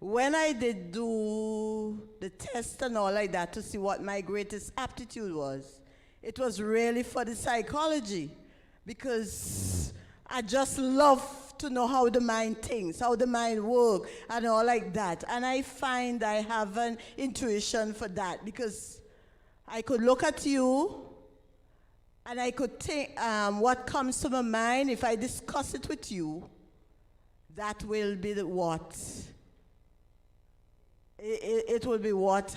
when I did do the test and all like that to see what my greatest aptitude was, it was really for the psychology, because I just love to know how the mind thinks, how the mind works, and all like that. And I find I have an intuition for that, because I could look at you and I could think what comes to my mind. If I discuss it with you, that will be what it will be what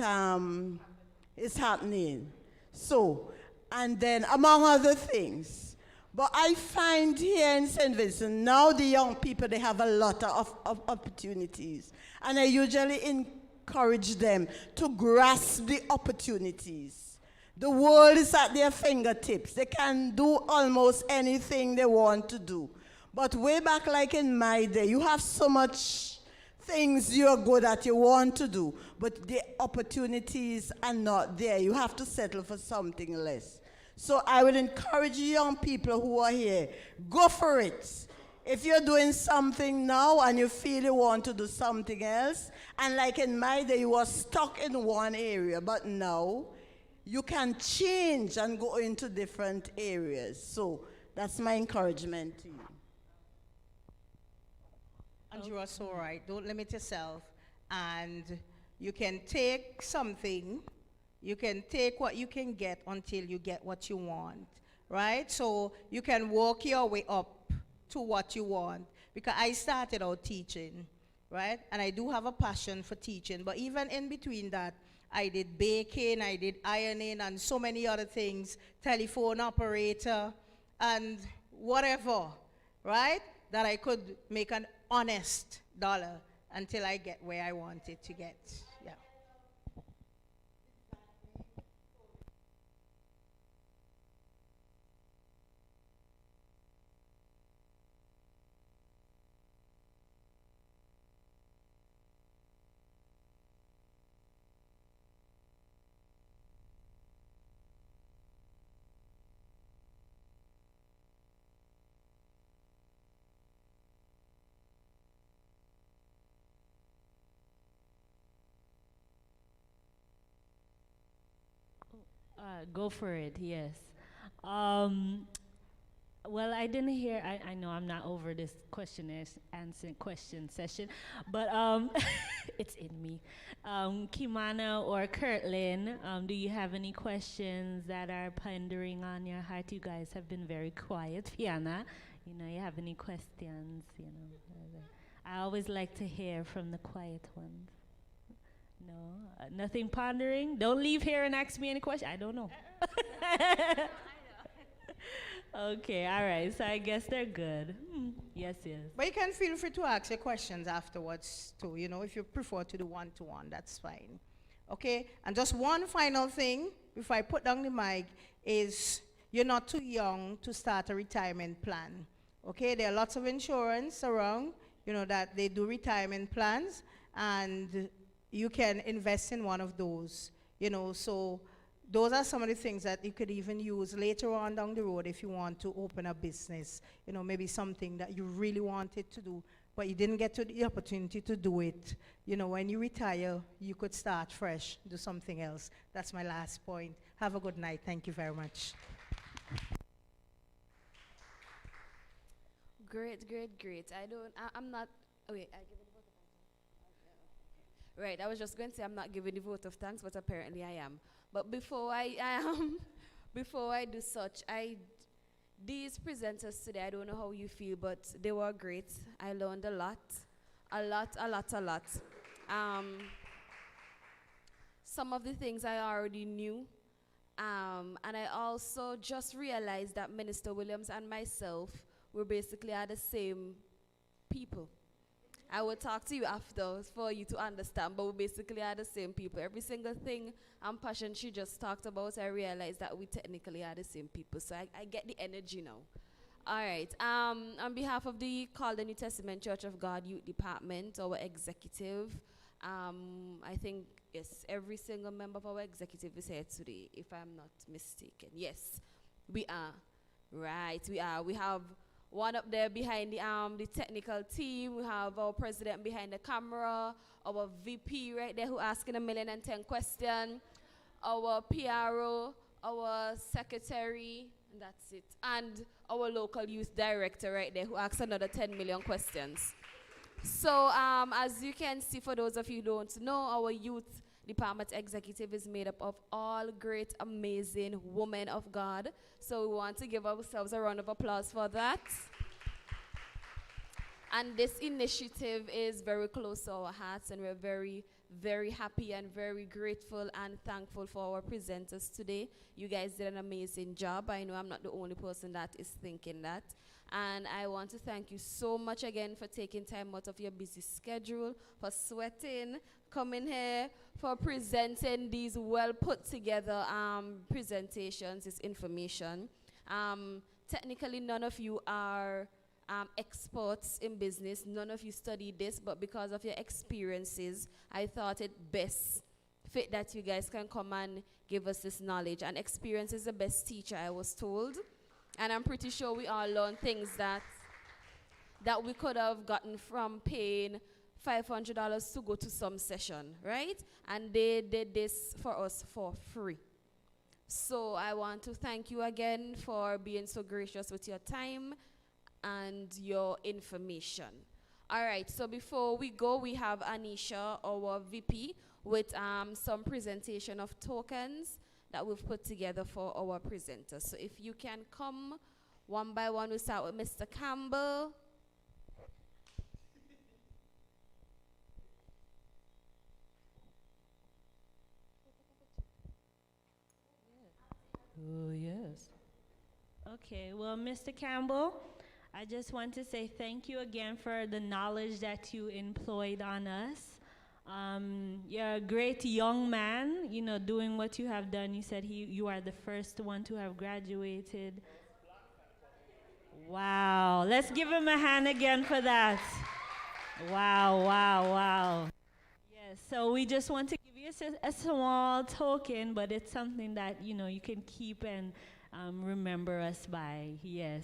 is happening. So, and then among other things. But I find here in St. Vincent, now the young people, they have a lot of opportunities. And I usually encourage them to grasp the opportunities. The world is at their fingertips. They can do almost anything they want to do. But way back, like in my day, you have so much things you're good at, you want to do, but the opportunities are not there. You have to settle for something less. So I would encourage young people who are here, go for it. If you're doing something now and you feel you want to do something else, and like in my day, you were stuck in one area, but now you can change and go into different areas. So that's my encouragement to you. And you are so right. Don't limit yourself. And you can take something, you can take what you can get until you get what you want, right? So you can work your way up to what you want. Because I started out teaching, right? And I do have a passion for teaching. But even in between that, I did baking, I did ironing, and so many other things, telephone operator, and whatever, right? That I could make an honest dollar until I get where I wanted to get. Yeah. Go for it, yes. Well, I didn't hear, I know I'm not over this answering question session, but it's in me. Kimana or Kirtland, do you have any questions that are pondering on your heart? You guys have been very quiet. Fiona, you have any questions, I always like to hear from the quiet ones. No, nothing pondering? Don't leave here and ask me any question. I don't know. Okay, all right. So I guess they're good. Yes, yes. But you can feel free to ask your questions afterwards too. If you prefer to do one-to-one, that's fine. Okay? And just one final thing before I put down the mic is you're not too young to start a retirement plan. Okay? There are lots of insurance around, that they do retirement plans, and you can invest in one of those. So those are some of the things that you could even use later on down the road if you want to open a business. Maybe something that you really wanted to do, but you didn't get the opportunity to do it. When you retire, you could start fresh, do something else. That's my last point. Have a good night. Thank you very much. Great, great, great. I'm not, oh wait, I give it a vote of thanks. Right, I was just going to say I'm not giving the vote of thanks, but apparently I am. But before before I do such, these presenters today, I don't know how you feel, but they were great. I learned a lot. Some of the things I already knew, and I also just realized that Minister Williams and myself were basically are the same people. I will talk to you after for you to understand, but we basically are the same people. Every single thing and passion she just talked about, I realized that we technically are the same people. So I get the energy now. All right. On behalf of the Calder New Testament Church of God Youth Department, our executive, I think, yes, every single member of our executive is here today, if I'm not mistaken. Yes, we are. Right, we are. We have one up there behind the technical team. We have our president behind the camera, our VP right there who asking 1,010 questions, our PRO, our secretary, and that's it. And our local youth director right there who asks another 10 million questions. So as you can see, for those of you who don't know, our youth department executive is made up of all great, amazing women of God. So we want to give ourselves a round of applause for that. And this initiative is very close to our hearts, and we're very, very happy and very grateful and thankful for our presenters today. You guys did an amazing job. I know I'm not the only person that is thinking that. And I want to thank you so much again for taking time out of your busy schedule, for sweating, coming here, for presenting these well put together presentations, this information. Technically, none of you are experts in business. None of you studied this, but because of your experiences, I thought it best fit that you guys can come and give us this knowledge. And experience is the best teacher, I was told. And I'm pretty sure we all learned things that we could have gotten from paying $500 to go to some session, right? And they did this for us for free. So I want to thank you again for being so gracious with your time and your information. All right, so before we go, we have Anisha, our VP, with some presentation of tokens that we've put together for our presenters. So if you can come one by one, we'll start with Mr. Campbell. Oh, yes. Okay, well, Mr. Campbell, I just want to say thank you again for the knowledge that you employed on us. You're a great young man, doing what you have done. You said you are the first one to have graduated. Wow. Let's give him a hand again for that. Wow, wow, wow. Yes, so we just want to give you a small token, but it's something that, you can keep and remember us by. Yes.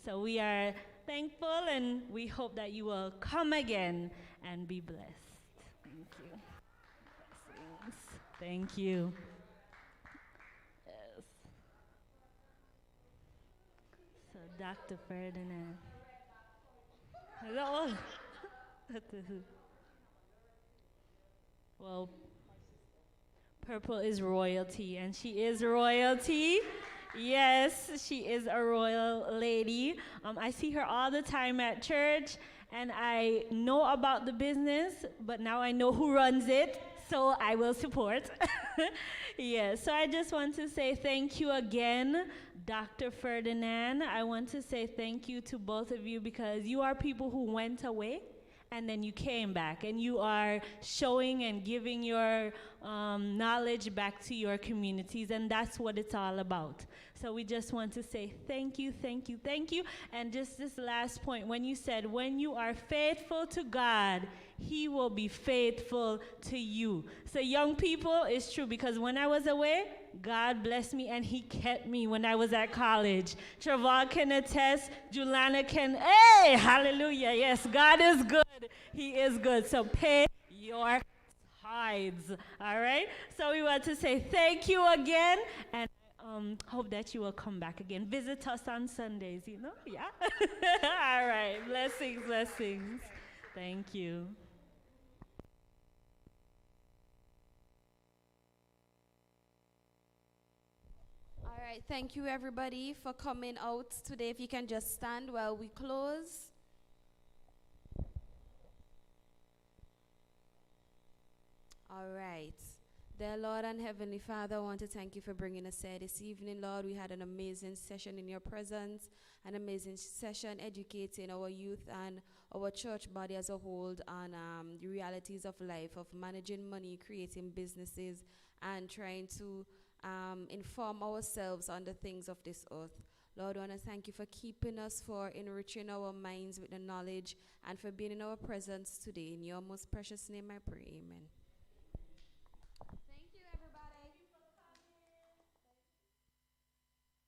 So we are thankful, and we hope that you will come again and be blessed. Thank you. Blessings. Thank you. Dr. Ferdinand. Is that all? Well, purple is royalty, and she is royalty. Yes, she is a royal lady. I see her all the time at church, and I know about the business, but now I know who runs it, so I will support. Yes, so I just want to say thank you again, Dr. Ferdinand. I want to say thank you to both of you because you are people who went away and then you came back and you are showing and giving your knowledge back to your communities, and that's what it's all about. So we just want to say thank you, thank you, thank you. And just this last point, when you said, when you are faithful to God, He will be faithful to you. So young people, it's true, because when I was away, God blessed me and He kept me when I was at college. Traval can attest, Julana can, hey, hallelujah, yes, God is good. He is good. So pay your tithes, all right? So we want to say thank you again, and hope that you will come back again. Visit us on Sundays, you know? Yeah? All right. Blessings, blessings. Thank you. All right, thank you everybody for coming out today. If you can just stand while we close. All right. Dear Lord and Heavenly Father, I want to thank you for bringing us here this evening, Lord. We had an amazing session in your presence, an amazing session educating our youth and our church body as a whole on the realities of life, of managing money, creating businesses, and trying to inform ourselves on the things of this earth. Lord, I want to thank you for keeping us, for enriching our minds with the knowledge, and for being in our presence today. In your most precious name I pray, amen.